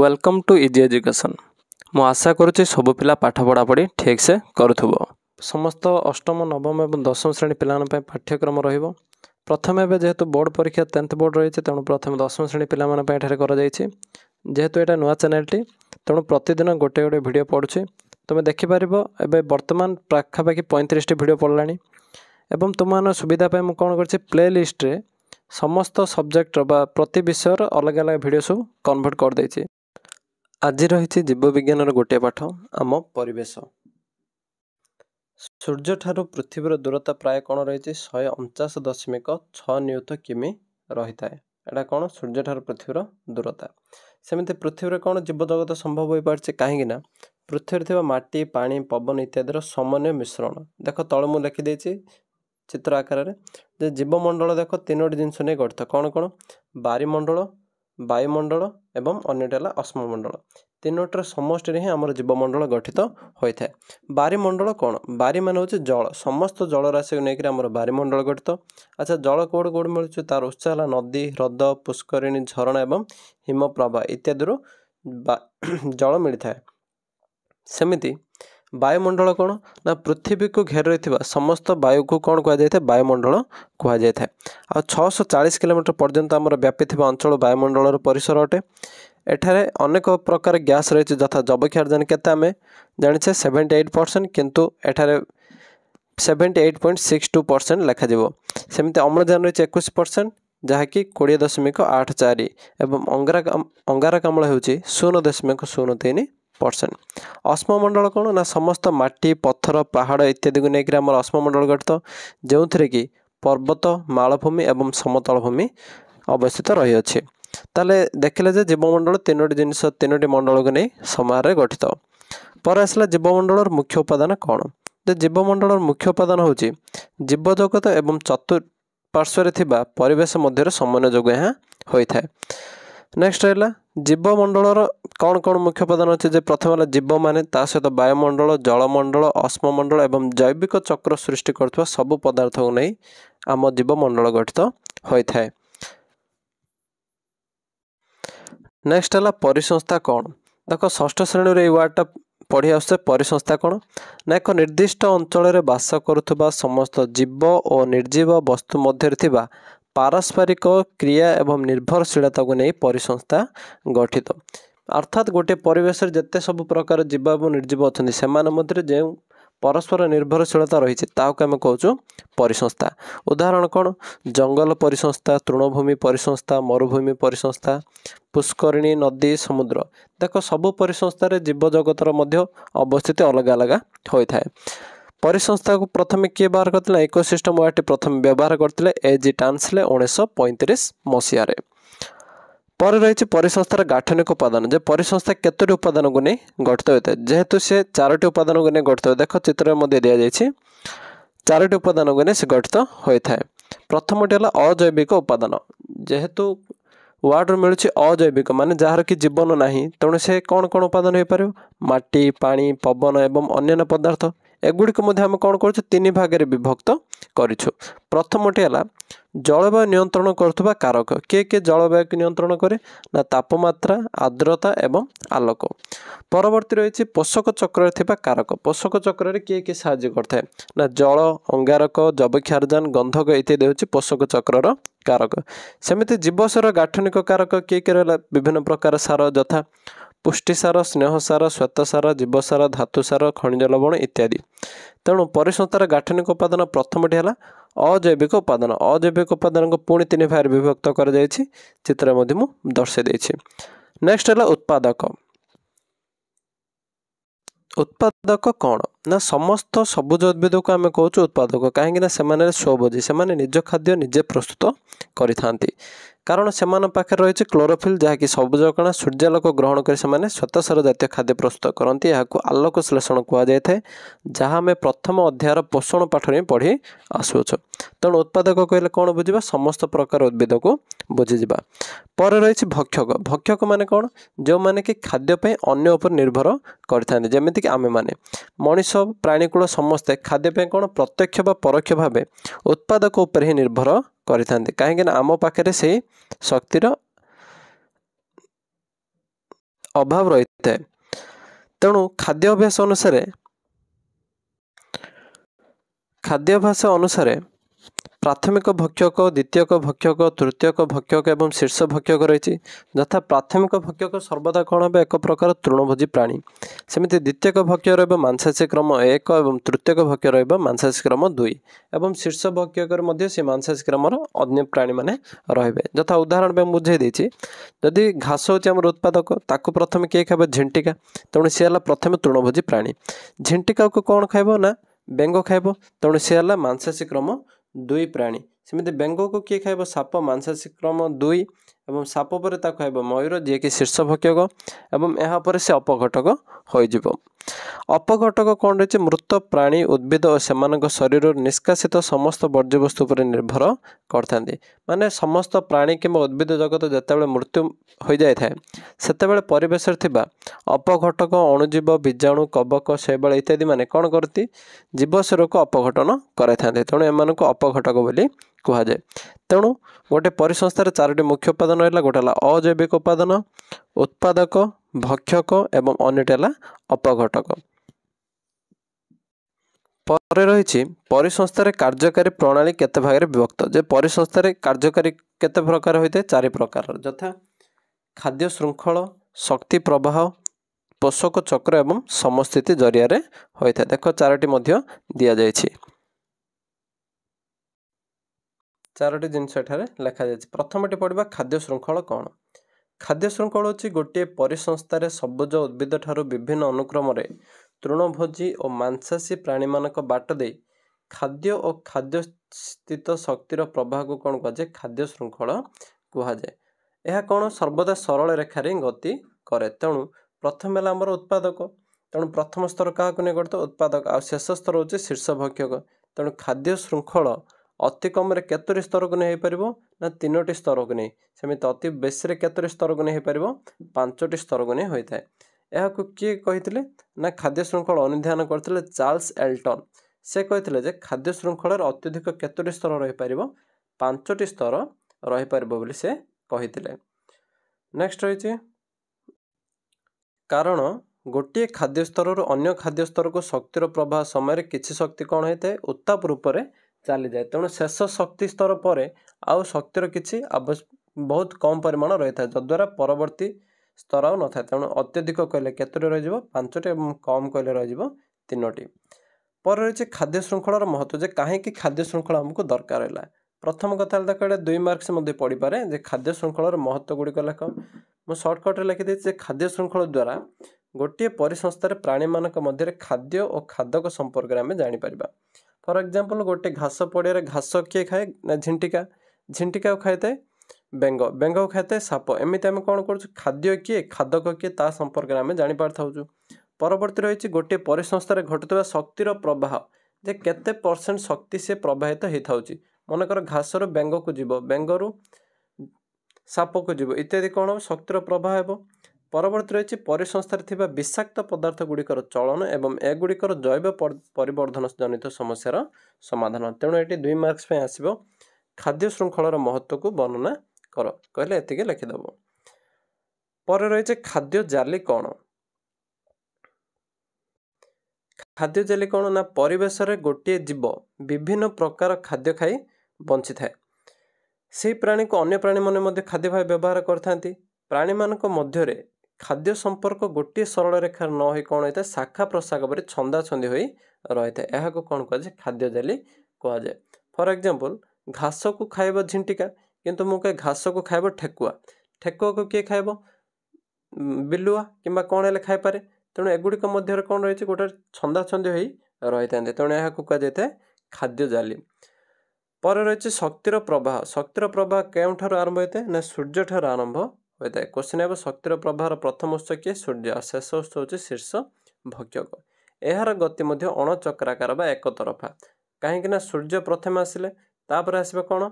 Welcome to easy education. मु आशा करुच्ची सब पिला पाठ पढ़ा पढ़ी ठीक से करुथुबो। समस्त अष्टम नवम एवं दशम श्रेणी पिलान पे पाठ्यक्रम रहिबो। प्रथम एवं जेहेतु बोर्ड परीक्षा 10th बोर्ड रही है तेणु प्रथम दशम श्रेणी पिलान पे एठारे करा जायछि। जेहेतु एटा नुआ चैनलटी तेणु प्रतिदिन गोटे गोटे वीडियो पढ़ुछि। तुम देखिपार एवं बर्तमान पाखापाखि 35टी वीडियो पढ़लानी एवं तुम सुविधा पे मु कौन कर प्ले लिस्ट रे समस्त सब्जेक्ट बा प्रति विषय अलग अलग वीडियो सब कन्वर्ट कर देछि। आज रही जीव विज्ञान गोटे पाठ आम परिवेश। सूर्य ठारू पृथ्वीर दूरता प्राय कौन रही 149.6 न्यूटन किमी रही है। यहाँ कौन सूर्य ठारू पृथ्वीर दूरता। सेमती पृथ्वी कौन जीव जगत संभव हो पारे कहीं पृथ्वी थी माटी पानी पवन इत्यादि समन्वय मिश्रण। देख तल मु लिखिदे चित्र आकार में जीवमंडल देख तीनोटी जिनस नहीं गठित कौन कौन बारिमंडल वायुमंडल एवं अन्यटा अश्ममंडल। तीनोटर समष्टि ही आम जीवमंडल गठित होता है। बारिमंडल कौन बारी मान हूँ जल समस्त जल राशि को लेकर आम बारिमंडल गठित। अच्छा जल कौड़ कौड़ मिलूँ तार उत्स है नदी ह्रद पुष्करिणी झरणा एवं हिमप्रभा इत्यादि जल मिलता है। सेमिति वायुमंडल कौन ना पृथ्वी को घेर रही समस्त वायु को कौन कह जाए वायुमंडल कह जाए। आ 640 किलोमीटर पर्यंत आमर व्यापी अंचल वायुमंडल परिसर अटे। एठारे अनेक प्रकार गैस रही जथा जबक्षारजान केते आमे जानिछे 78% किंतु एठारे 78.62% लिखा जीवो। सेमिति अम्लजान रही 21% जहाँकि 20.84 एवं अंगारकाम्ल होउची 0.03%। अश्ममंडल कौन ना समस्त माटी पत्थर पहाड़ इत्यादि को लेकर आम अश्ममंडल गठित जो थे कि पर्वत मालभूमि एवं समतल भूमि अवस्थित रही अछि। ताले देखिले जे जीवमंडल तीनोटी जिनिस तीनोटी मंडल को नहीं समारे गठित। पर आसला जीवमंडल मुख्य उपादान कौन जे जीवमंडल मुख्य उपादान होची जीव जगत एवं चतुर्पार्श्व थिबा परिवेश मध्य समन्वय जोग यहाँ होता है। नेक्स्ट है जीवमंडल कौन कौन मुख्य उपादान अच्छे जे प्रथम है जीव माने ता सहित वायुमंडल जलमंडल अश्ममंडल एवं जैविक चक्र सृष्टि करथुवा सब पदार्थ को नहीं आम जीवमंडल गठित होता है। नेक्स्ट है परिसंस्था कौन देख षष्ठ श्रेणी रे वार्डटा पढ़ी आसे। परिसंस्था कौन ना एक निर्दिष्ट अंचल में बास करुवा समस्त जीव और निर्जीव वस्तु मध्य थिबा पारस्परिक क्रिया एवं निर्भरशीलता को नहीं परिसंस्था गठित। अर्थात गोटे परिवेश जिते सब प्रकार जीव और निर्जीव अच्छा से मध्य जो परस्पर निर्भरशीलता रही आम कहूँ परिसंस्था। उदाहरण कौन जंगल परिसंस्था तृणभूमि परिसंस्था मरुभूमि परिसंस्था पुष्करिणी नदी समुद्र। देख सब परिसंस्था जीव जगतर मध्य अवस्थित अलग अलग होता है। परिसंस्था को प्रथम किए बाहर करते इकोसिस्टम वार्ड प्रथम व्यवहार करते एजी टान्सले 1935 मसीह। पर रही परिसंस्थार गाठनिक उपादान जे परिसंस्था केतोटी उपादान को नहीं गठित होता है। जेहेतु से 4टी उपादान को नहीं गठित देख चित्र में दि जाइए 4टी उपादान को नहीं से गठित होता है। प्रथमटी है अजैविक उपादान। जेहेतु वार्ड मिलूँ अजैविक माने जार कि जीवन नाही तेणु से कौन कौन उपादान हो पार माटी पानी पवन एवं अन्य पदार्थ एगुड़ी को आम कौन कर 3 भाग में विभक्त करूँ। प्रथमटी है जलवायु नियंत्रण करुवा कारक किए किए जलवायु को नियंत्रण करे ना तापमात्रा आर्द्रता एवं आलोक। परवर्ती रही पोषक चक्र थिबा कारक। पोषक चक्र किए किए साहाय्य करता है ना जल अंगारक जबक्षारजान गंधक इत्यादि होची पोषक चक्र कारक। सेमिति जीवसार गाठनिक कारक किए किए विभिन्न प्रकार सार यथा पुष्टिसार स्नेहसार श्वेतसार जीवसार धातुसार खनिज लवण इत्यादि। तेणु परिसंस्थार गाठनिक उपादान प्रथमटी है अजैविक उपादान। अजैविक उपादान को पुणी 3 भाग विभक्त कर चित्र मु दर्शाई देछि। नेक्स्ट है उत्पादक। उत्पादक कौन ना समस्त सबुज उद्भिद को आम कहूँ उत्पादक कहीं से स्वभोजी से निज खाद्य निजे प्रस्तुत करि कारण से पाखे रही क्लोरोफिल जहाँकि सबुज कणा सूर्यालोक ग्रहण कर श्वेतसार जातीय खाद्य प्रस्तुत करती यहाँ आलोक श्लेषण कहुए जहाँ आम प्रथम अध्यायर पोषण पाठ में पढ़ी आसुच। तेणु उत्पादक कहले कौन बुझा समस्त प्रकार उद्भिद को बुझीजा। पर रही भक्षक। भक्षक माने कौन जो माने कि खाद्यपाई अन्य उपर निर्भर करते जमीक आमे माने मनीष प्राणीकूल समस्ते खाद्यपाई कौन प्रत्यक्ष व परोक्ष भाव उत्पादक उपर ही निर्भर करते कहीं आम पाखे से शक्तिर अभाव रही है। तेणु खाद्याभ्यास अनुसार प्राथमिक भक्षक, द्वितीयक भक्षक, तृतीयक भक्षक एवं शीर्ष भक्षक रही। यथा प्राथमिक भक्षक सर्वदा कौन हे एक प्रकार तृणभोजी प्राणी, सेमती द्वितीयक भक्षक रही मांसाशी क्रम 1 और तृतीयक भक्षक रही मांसाशी क्रम 2 एवं शीर्ष भक्षक से मांसाशी क्रम अन्य प्राणी मैंने रे। यथा उदाहरण में बुझे देती, जदि घास हूँ आम उत्पादक, ताकू प्रथम किए खाइब झिंटिका, तेणु सी है प्रथम तृणभोजी प्राणी। झिंटिका को कौन खाइब ना बेंग खाइब, तेणु सी है मांसाशी क्रम 2 प्राणी। सेमती बेंग को किए खाइब साप, मांसाशी क्रम 2 एवं साप पर खाइब मयूर जी कि शीर्ष भक्षक एवं यहाँ से अपघटक हो। अपघटक कौन रही? मृत प्राणी, उद्भिद और सेमानक शरीर निष्कासित समस्त वर्ज्यवस्तु पर निर्भर करते। माने समस्त प्राणी कि उद्भिद जगत जितेबाला मृत्यु हो जाए सेतेबाला परिवेश अपघटक, अणुजीव, बीजाणु, कवक, शैवाल इत्यादि माने कौन करती? जीवशरीर को अपघटन कराई। तेणु एम अपघटक बोली कहुए। तेणु गोटे परिसंस्थार 4टी मुख्य उपादान रहा। गोटे अजैविक उपादान, उत्पादक, भक्षक एवं अन्यटी है अपघटक। पर रही परिसंस्थार कार्यकारी प्रणाली केते भाग विभक्त। जे परिसंस्थार कार्यकारी केते प्रकार होते? 4 प्रकार। यथा खाद्य श्रृंखल, शक्ति प्रवाह, पोषक चक्र एवं समस्थिति जरिया होता है। देख 4टी दि जाइए, 4टी जिनस लिखा जाए। प्रथमटी पढ़ा खाद्य श्रृंखल कौन? खाद्य श्रृंखल होची गोटे परिसंस्थार सबुज उद्भिद ठारू विभिन्न अनुक्रम तृणभोजी और मांसाशी प्राणी मानक बाट दे खाद्य और खाद्य स्थित शक्तिर प्रवाह को कौन कहुए? खाद्य श्रृंखल कहुए। यह कौन सर्वदा सरल रेखार गति करे। तेणु प्रथम है आमर उत्पादक, तेणु प्रथम स्तर क्या नहीं करते? उत्पादक। आ शेष स्तर हूँ शीर्ष भक्षक। तेणु खाद्य श्रृंखल अति कम केतोटी स्तर को नहीं पार ना 3टी स्तर को नहीं, सेमती अति बेसी केतोटी स्तर को नहीं पार 5टी स्तर को नहीं होता है। यह किए कही ना खाद्य श्रृंखल अनुध्यान करते चार्ल्स एल्टन। से कही खाद्य श्रृंखल अत्यधिक केतोटी स्तर रही पार? 5टी स्तर रही पार बोली से कही। नेक्स्ट रही कारण गोटे खाद्य स्तर अन्य खाद्य स्तर को शक्तिर प्रवाह समय किसी शक्ति कौन होता है? उत्ताप रूप से चली जाए। तेणु शेष शक्ति स्तर पर आउ शक्तिर किसी बहुत कम परिमाण रही है, जद्वारा परवर्ती स्तर आउ न था। तेणु अत्यधिक कहले केतोटी रही? 5टी और कम कहले रही 3टी। पर रही खाद्य श्रृंखलार महत्व, जे कहीं खाद्य श्रृंखला आमको दरकार है। प्रथम कथा देखा 2 मार्क्स पढ़ी पारे जे खाद्य श्रृंखलार महत्व गुड़िक लेख। मुझे सर्टकट्रे लिखिदी खाद्य श्रृंखला द्वारा गोटे परिसंस्थार प्राणी मानक मध्य खाद्य और खादक संपर्क में जापर। फॉर एग्जांपल गोटे घास पड़िया घास किए खाए ना झिंटिका, झिंटिका खाए थे बेंग, बेंग खाए थे साप। एमती आम कौन कर खाद्य किए खादक किए ता संपर्क में जापर था। परवर्ती रही गोटे परिसंस्थार घटुवा शक्तिर प्रवाह, जे केते % शक्ति से प्रवाहित होता है। मनकर घास रु बेंग को जीव, बेंग रु साप को जीव इत्यादि कौन हो शक्तिर प्रवाह हो। परवर्ती रही परिसंस्थार थिबा विषाक्त पदार्थ गुड़िकर चलन एवं एगुड़िकर जैव परिवर्धन जनित समस्यार समाधान। तेणु ये 2 मार्क्स पे आसो खाद्य श्रृंखलार महत्व को वर्णना कर कहले एतिके लिखिदेव। पर रही खाद्य जाली कौन? खाद्य जाली कौन ना परिवेश रे गोटे जीव विभिन्न प्रकार खाद्य खाई बंची थाए। से प्राणी को अन्य प्राणी माने खाद्य भाव व्यवहार करथांती। प्राणी मानक मध्य खाद्य संपर्क गोटे सरल रेखार न हो कौन होता है? शाखा प्रशाखा पर छंदा छंदी हो रही है। यह कौन कहुए? खाद्य जाली कहुए। फॉर एग्जांपल घास को खाइब झिंटिका, किंतु मु कहे घास को खाइब ठेकुआ, ठेकुआ को किए खाइब? बिलुआ किंबा कौन हेले खाई पारे। तेणु एगुड़िक मध्य कौन रही गोटे छंदा छंदी हो रही था। तेणु यह कहुए खाद्य जाली। पर रही शक्तिर प्रवाह, शक्तिर प्रवाह केउठार आरंभ होता है ना सूर्य ठार आरंभ होता है। क्वेश्चन है शक्तिर प्रवाह प्रथम उत्स किए? सूर्य। शेष उत्स हूँ शीर्ष भक्षक। यार गति अणचक्राकार बा एक तरफा, कहीं सूर्य प्रथम आसिले तापर आसबे कौन?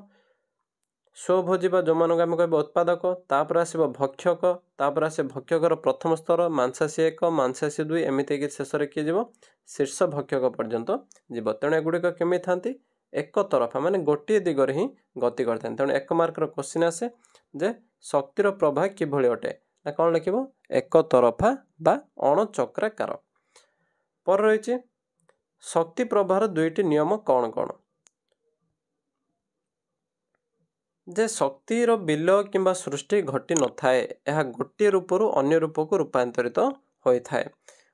स्वभोजी जो मानक आम कह उत्पादक, तापर आसब भक्षक, तापर आसे भक्षकर प्रथम स्तर मांसाशी 1 मांसाशी 2 एमती शेष किए जीव शीर्ष भक्षक पर्यंत जीव। तेणु एगुड़िक केमी था? एक तरफा माने गोटे दिगरे ही गति करते। तेणु 1 मार्कर क्वेश्चन आसे जे शक्तिर प्रवाह किभली अटे? ନା କ'ଣ ଲେଖିବ ଏକତରଫା ବା ଅଣଚକ୍ରାକାର। ପରେ ରହିଛି ଶକ୍ତି ପ୍ରବାହର ଦୁଇଟି ନିୟମ କ'ଣ କ'ଣ? ଯେ ଶକ୍ତିର ବିଲୟ କିମ୍ବା ସୃଷ୍ଟି ଘଟି ନଥାଏ, ଏହା ଗୋଟିଏ ରୂପରୁ ଅନ୍ୟ ରୂପକୁ ରୂପାନ୍ତରିତ ହୋଇଥାଏ।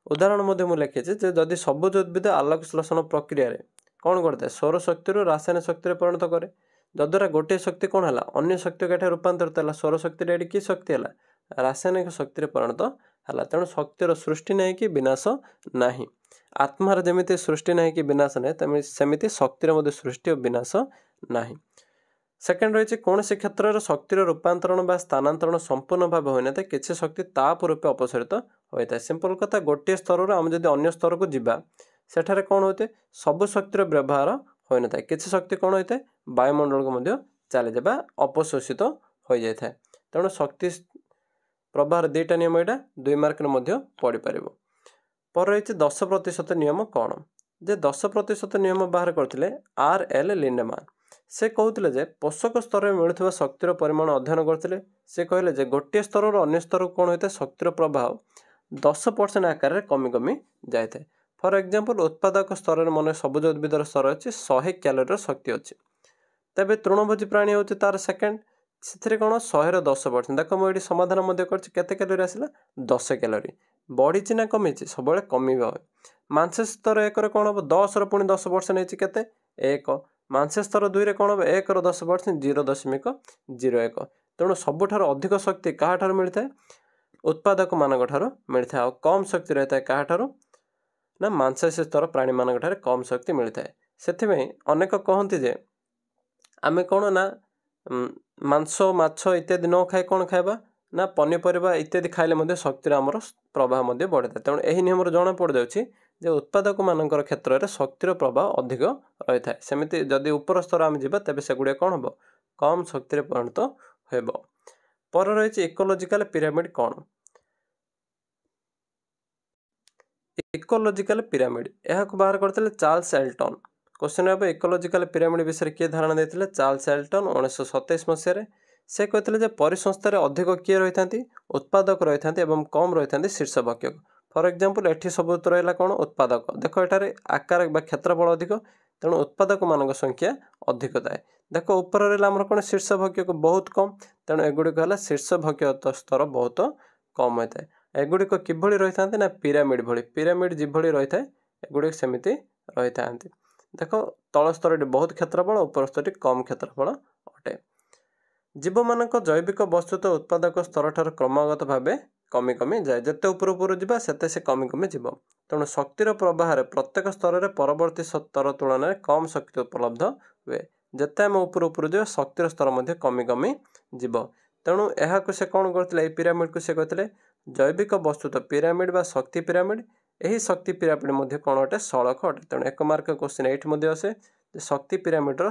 ଉଦାହରଣ ମଧ୍ୟ ମୁଁ ଲେଖିଛି ଯେ ଯଦି ସବୁଜ ଉଦ୍ଭିଦ ଆଲୋକ ଶ୍ଳେଷଣ ପ୍ରକ୍ରିୟାରେ କ'ଣ କରିଥାଏ, ସୌରଶକ୍ତିରୁ ରାସାୟନିକ ଶକ୍ତିରେ ପରିଣତ କରେ, ଯଦ୍ୱାରା ଗୋଟିଏ ଶକ୍ତି କ'ଣ ହେଲା, ଅନ୍ୟ ଶକ୍ତିକୁ ଏଠାରେ ରୂପାନ୍ତରିତ ହେଲା। ସୌରଶକ୍ତିରେ ଏଠି କି ଶକ୍ତି ହେଲା, ରାସାୟନିକ ଶକ୍ତିରେ ପରିଣତ ହେଲା। ତେଣୁ ଶକ୍ତିର ସୃଷ୍ଟି ନାହିଁ କି ବିନାଶ ନାହିଁ। ଆତ୍ମାର ଯେମିତି ସୃଷ୍ଟି ନାହିଁ କି ବିନାଶ ନାହିଁ, ସେମିତି ଶକ୍ତିର ମଧ୍ୟ ସୃଷ୍ଟି ଓ ବିନାଶ ନାହିଁ। ସେକେଣ୍ଡ ରହିଛି କୌଣସି କ୍ଷେତ୍ରରେ ଶକ୍ତିର ରୂପାନ୍ତରଣ ବା ସ୍ଥାନାନ୍ତରଣ ସମ୍ପୂର୍ଣ୍ଣ ଭାବେ ହୋଇନଥାଏ, କିଛି ଶକ୍ତି ତାପ ରୂପେ ଅପସରିତ ହୋଇଥାଏ। ସିମ୍ପଲ କଥା, ଗୋଟିଏ ସ୍ତରରୁ ଆମେ ଯଦି ଅନ୍ୟ ସ୍ତରକୁ ଯିବା, ସେଠାରେ କ'ଣ ହୋଇଥାଏ, ସବୁ ଶକ୍ତିର ବ୍ୟବହାର ହୋଇନଥାଏ। କିଛି ଶକ୍ତି କ'ଣ ହୋଇଥାଏ, ବାୟୁମଣ୍ଡଳକୁ ମଧ୍ୟ ଚାଲିଯାଏ ବା ଅପଶୋଷିତ ହୋଇଯାଇଥାଏ। ତେଣୁ ଶକ୍ତି ପ୍ରବାହର ଦୁଇଟା ନିୟମ, ଏଇଟା 2 ମାର୍କରେ ମଧ୍ୟ ପଡ଼ିପାରିବ। ପରେ ରହିଛି 10% ନିୟମ କ'ଣ? ଯେ 10% ନିୟମ ବାହାର କରିଥିଲେ R.L. ଲିଣ୍ଡେମାନ୍। ସେ କହୁଥିଲେ ଯେ ପୋଷକ ସ୍ତରରେ ମିଳୁଥିବା ଶକ୍ତିର ପରିମାଣ ଅଧ୍ୟୟନ କରିଥିଲେ। ସେ କହିଲେ ଯେ ଗୋଟିଏ ସ୍ତରରୁ ଅନ୍ୟ ସ୍ତରକୁ କ'ଣ ହୋଇଥାଏ, ଶକ୍ତିର ପ୍ରବାହ 10% ଆକାରରେ କମି କମି ଯାଇଥାଏ। ଫର ଏକ୍ଜାମ୍ପଲ, ଉତ୍ପାଦକ ସ୍ତରରେ ମନେ ସବୁଜ ଉଦ୍ଭିଦର ସ୍ତର ଅଛି, 100 କ୍ୟାଲୋରିର ଶକ୍ତି ଅଛି। ତେବେ ତୃଣଭୋଜୀ ପ୍ରାଣୀ ହେଉଛି ତାର ସେକେଣ୍ଡ, ସେଥିରେ କ'ଣ 100ର 10%। ଦେଖ ମୁଁ ଏଠି ସମାଧାନ ମଧ୍ୟ କରିଛି, କେତେ କ୍ୟାଲୋରି ଆସିଲା, 10 କ୍ୟାଲୋରି। ବଢ଼ିଛି ନା କମିଛି, ସବୁବେଳେ କମିବ। ମାଂସ ସ୍ତର 1ରେ କ'ଣ ହେବ, 10ର ପୁଣି 10% ହେଇଛି କେତେ, 1। ମାଂସ ସ୍ତର 2ରେ କ'ଣ ହେବ, 1ର 10% 0.01। ତେଣୁ ସବୁଠାରୁ ଅଧିକ ଶକ୍ତି କାହାଠାରୁ ମିଳିଥାଏ, ଉତ୍ପାଦକମାନଙ୍କ ଠାରୁ ମିଳିଥାଏ। ଆଉ କମ୍ ଶକ୍ତି ରହିଥାଏ କାହାଠାରୁ, ନା ମାଂସାଶୀ ସ୍ତର ପ୍ରାଣୀମାନଙ୍କ ଠାରେ କମ୍ ଶକ୍ତି ମିଳିଥାଏ। ସେଥିପାଇଁ ଅନେକ କହନ୍ତି ଯେ ଆମେ କ'ଣ ନା ମାଂସ ମାଛ ଇତ୍ୟାଦି ନ ଖାଇ କ'ଣ ଖାଇବା, ନା ପନିପରିବା ଇତ୍ୟାଦି ଖାଇଲେ ମଧ୍ୟ ଶକ୍ତିର ଆମର ପ୍ରବାହ ମଧ୍ୟ ବଢ଼ିଥାଏ। ତେଣୁ ଏହି ନିୟମରୁ ଜଣାପଡ଼ିଯାଉଛି ଯେ ଉତ୍ପାଦକମାନଙ୍କର କ୍ଷେତ୍ରରେ ଶକ୍ତିର ପ୍ରବାହ ଅଧିକ ରହିଥାଏ। ସେମିତି ଯଦି ଉପର ସ୍ତର ଆମେ ଯିବା, ତେବେ ସେଗୁଡ଼ିକ କ'ଣ ହେବ, କମ୍ ଶକ୍ତିରେ ପରିଣତ ହେବ। ପରେ ରହିଛି ଇକୋଲୋଜିକାଲ ପିରାମିଡ୍ କ'ଣ? ଇକୋଲୋଜିକାଲ ପିରାମିଡ୍ ଏହାକୁ ବାହାର କରିଥିଲେ ଚାର୍ଲସ ଏଲ୍ଟନ୍। କ୍ୱେଶ୍ଚନ୍ ହେବ ଇକୋଲୋଜିକାଲ ପିରାମିଡ୍ ବିଷୟରେ କିଏ ଧାରଣା ଦେଇଥିଲେ, ଚାର୍ଲସ ଏଲ୍ଟନ୍ 1927 ମସିହାରେ। ସେ କହିଥିଲେ ଯେ ପରିସଂସ୍ଥାରେ ଅଧିକ କିଏ ରହିଥାନ୍ତି, ଉତ୍ପାଦକ ରହିଥାନ୍ତି ଏବଂ କମ୍ ରହିଥାନ୍ତି ଶୀର୍ଷ ଭକ୍ଷକ। ଫର ଏକ୍ଜାମ୍ପଲ, ଏଠି ସବୁ ରହିଲା କ'ଣ, ଉତ୍ପାଦକ। ଦେଖ ଏଠାରେ ଆକାର ବା କ୍ଷେତ୍ରଫଳ ଅଧିକ, ତେଣୁ ଉତ୍ପାଦକମାନଙ୍କ ସଂଖ୍ୟା ଅଧିକ ଥାଏ। ଦେଖ ଉପରେ ରହିଲା ଆମର କ'ଣ, ଶୀର୍ଷ ଭକ୍ଷକ ବହୁତ କମ୍, ତେଣୁ ଏଗୁଡ଼ିକ ହେଲା ଶୀର୍ଷ ଭକ୍ଷକ ସ୍ତର ବହୁତ କମ୍ ହୋଇଥାଏ। ଏଗୁଡ଼ିକ କିଭଳି ରହିଥାନ୍ତି, ନା ପିରାମିଡ୍ ଭଳି। ପିରାମିଡ୍ ଯେଭଳି ରହିଥାଏ, ଏଗୁଡ଼ିକ ସେମିତି ରହିଥାନ୍ତି। ଦେଖ ତଳ ସ୍ତରଟି ବହୁତ କ୍ଷେତ୍ରଫଳ, ଉପର ସ୍ତରଟି କମ୍ କ୍ଷେତ୍ରଫଳ ଅଟେ। ଜୀବମାନଙ୍କ ଜୈବିକ ବସ୍ତୁତ ଉତ୍ପାଦକ ସ୍ତରଠାରୁ କ୍ରମାଗତ ଭାବେ କମି କମି ଯାଏ। ଯେତେ ଉପରକୁ ଯିବା ସେତେ ସେ କମି କମି ଯିବ। ତେଣୁ ଶକ୍ତିର ପ୍ରବାହରେ ପ୍ରତ୍ୟେକ ସ୍ତରରେ ପରବର୍ତ୍ତୀ ସ୍ତର ତୁଳନାରେ କମ୍ ଶକ୍ତି ଉପଲବ୍ଧ ହୁଏ। ଯେତେ ଆମେ ଉପରକୁ ଯିବା, ଶକ୍ତିର ସ୍ତର ମଧ୍ୟ କମି କମି ଯିବ। ତେଣୁ ଏହାକୁ ସେ କ'ଣ କରିଥିଲେ, ଏହି ପିରାମିଡ୍କୁ ସେ କହିଥିଲେ ଜୈବିକ ବସ୍ତୁତ ପିରାମିଡ୍ ବା ଶକ୍ତି ପିରାମିଡ୍। ଏହି ଶକ୍ତି ପିରାମିଡ୍ ମଧ୍ୟ କ'ଣ ଅଟେ, ସଳଖ ଅଟେ। ତେଣୁ 1 ମାର୍କ କ୍ୱେଶ୍ଚିନ୍ ଏଇଠି ମଧ୍ୟ ଆସେ ଯେ ଶକ୍ତି ପିରାମିଡ୍ର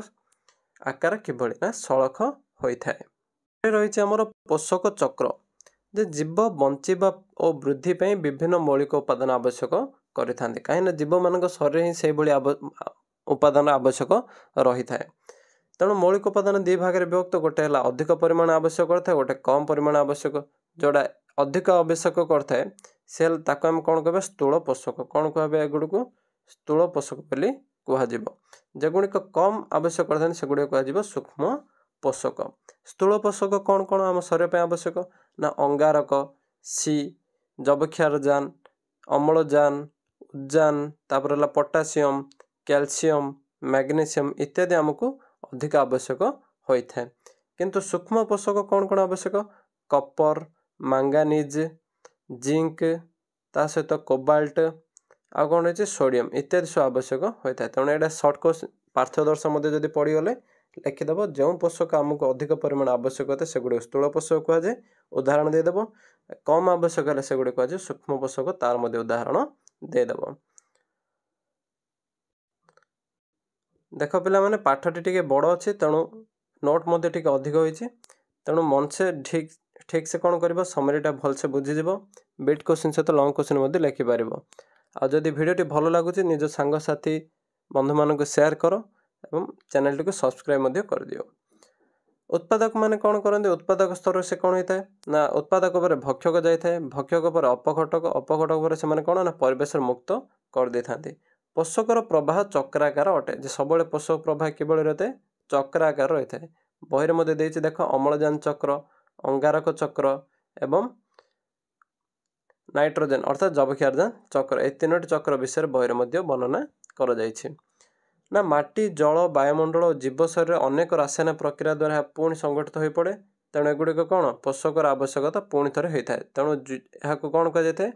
ଆକାର କିଭଳି, ନା ସଳଖ ହୋଇଥାଏ। ରହିଛି ଆମର ପୋଷକ ଚକ୍ର। ଯେ ଜୀବ ବଞ୍ଚିବା ଓ ବୃଦ୍ଧି ପାଇଁ ବିଭିନ୍ନ ମୌଳିକ ଉପାଦାନ ଆବଶ୍ୟକ କରିଥାନ୍ତି, କାହିଁକିନା ଜୀବମାନଙ୍କ ଶରୀରରେ ହିଁ ସେଇଭଳି ଉପାଦାନ ଆବଶ୍ୟକ ରହିଥାଏ। ତେଣୁ ମୌଳିକ ଉପାଦାନ 2 ଭାଗରେ ବିଭକ୍ତ, ଗୋଟେ ହେଲା ଅଧିକ ପରିମାଣ ଆବଶ୍ୟକ କରିଥାଏ, ଗୋଟେ କମ୍ ପରିମାଣ ଆବଶ୍ୟକ। ଯେଉଁଟା ଅଧିକ ଆବଶ୍ୟକ କରିଥାଏ ସେ ତାକୁ ଆମେ କ'ଣ କହିବା, ସ୍ଥୂଳ ପୋଷକ। କ'ଣ କୁହାଯିବ, ଏଗୁଡ଼ିକୁ ସ୍ଥୂଳ ପୋଷକ ବୋଲି କୁହାଯିବ। ଯେଗୁଡ଼ିକ କମ୍ ଆବଶ୍ୟକ କରିଥାନ୍ତି ସେଗୁଡ଼ିକ କୁହାଯିବ ସୂକ୍ଷ୍ମ ପୋଷକ। ସ୍ଥୂଳ ପୋଷକ କ'ଣ କ'ଣ ଆମ ଶରୀର ପାଇଁ ଆବଶ୍ୟକ, ନା ଅଙ୍ଗାରକ, ସି, ଯବକ୍ଷାରଜାନ, ଅମ୍ଳଜାନ, ଉଦ୍ଜାନ, ତାପରେ ହେଲା ପଟାସିୟମ୍, କ୍ୟାଲସିୟମ୍, ମ୍ୟାଗ୍ନେସିୟମ୍ ଇତ୍ୟାଦି ଆମକୁ ଅଧିକ ଆବଶ୍ୟକ ହୋଇଥାଏ। କିନ୍ତୁ ସୂକ୍ଷ୍ମ ପୋଷକ କ'ଣ କ'ଣ ଆବଶ୍ୟକ, କପର, ମାଙ୍ଗାନିଜ୍, ଜିଙ୍କ, ତା ସହିତ କୋବାଲ୍ଟ, ଆଉ କ'ଣ ରହିଛି ସୋଡ଼ିୟମ୍ ଇତ୍ୟାଦି ସବୁ ଆବଶ୍ୟକ ହୋଇଥାଏ। ତେଣୁ ଏଇଟା ସର୍ଟ କୋର୍ସ ପାର୍ଥଦର୍ଶ ମଧ୍ୟ ଯଦି ପଡ଼ିଗଲେ ଲେଖିଦେବ, ଯେଉଁ ପୋଷକ ଆମକୁ ଅଧିକ ପରିମାଣ ଆବଶ୍ୟକ ହୋଇଥାଏ ସେଗୁଡ଼ିକ ସ୍ଥୂଳ ପୋଷକ କୁହାଯାଏ, ଉଦାହରଣ ଦେଇଦେବ। କମ୍ ଆବଶ୍ୟକ ହେଲେ ସେଗୁଡ଼ିକ କୁହାଯାଏ ସୂକ୍ଷ୍ମ ପୋଷକ, ତାର ମଧ୍ୟ ଉଦାହରଣ ଦେଇଦେବ। ଦେଖ ପିଲାମାନେ, ପାଠଟି ଟିକେ ବଡ଼ ଅଛି, ତେଣୁ ନୋଟ୍ ମଧ୍ୟ ଟିକେ ଅଧିକ ହୋଇଛି। ତେଣୁ ମନସେ ଠିକ୍ ସେ କ'ଣ କରିବ, ସମରୀଟା ଭଲସେ ବୁଝିଯିବ। ବିଟ୍ କ୍ୱେଶ୍ଚିନ୍ ସହିତ ଲଙ୍ଗ୍ କ୍ୱେଶ୍ଚିନ୍ ମଧ୍ୟ ଲେଖିପାରିବ। ଆଉ ଯଦି ଭିଡ଼ିଓଟି ଭଲ ଲାଗୁଛି, ନିଜ ସାଙ୍ଗସାଥି ବନ୍ଧୁମାନଙ୍କୁ ସେୟାର କର ଏବଂ ଚ୍ୟାନେଲଟିକୁ ସବସ୍କ୍ରାଇବ୍ ମଧ୍ୟ କରିଦିଅ। उत्पादक माने कौन करते उत्पादक स्तर से कौन होता है ना उत्पादक पर भक्षक जाए भक्षक पर अपघटक अपघटक पर से कौन ना परिवेश मुक्त कर दे था पोषकर प्रवाह चक्राकार अटे जे सब पोषक प्रवाह किभଳି रही चक्राकार रही है बही में देख अम्लजान चक्र अंगारक चक्र एवं नाइट्रोजेन अर्थात जैवक्षारजान चक्र ए तीनोटी चक्र विषय बही में वर्णना कर ना माटी जल वायुमंडल और जीव शरीर अनेक रासायनिक प्रक्रिया द्वारा पुणी संगठित हो पड़े तेणु एगुड़िक कौन पोषकर आवश्यकता पुणी थे होता है तेणु यह कौन कहुए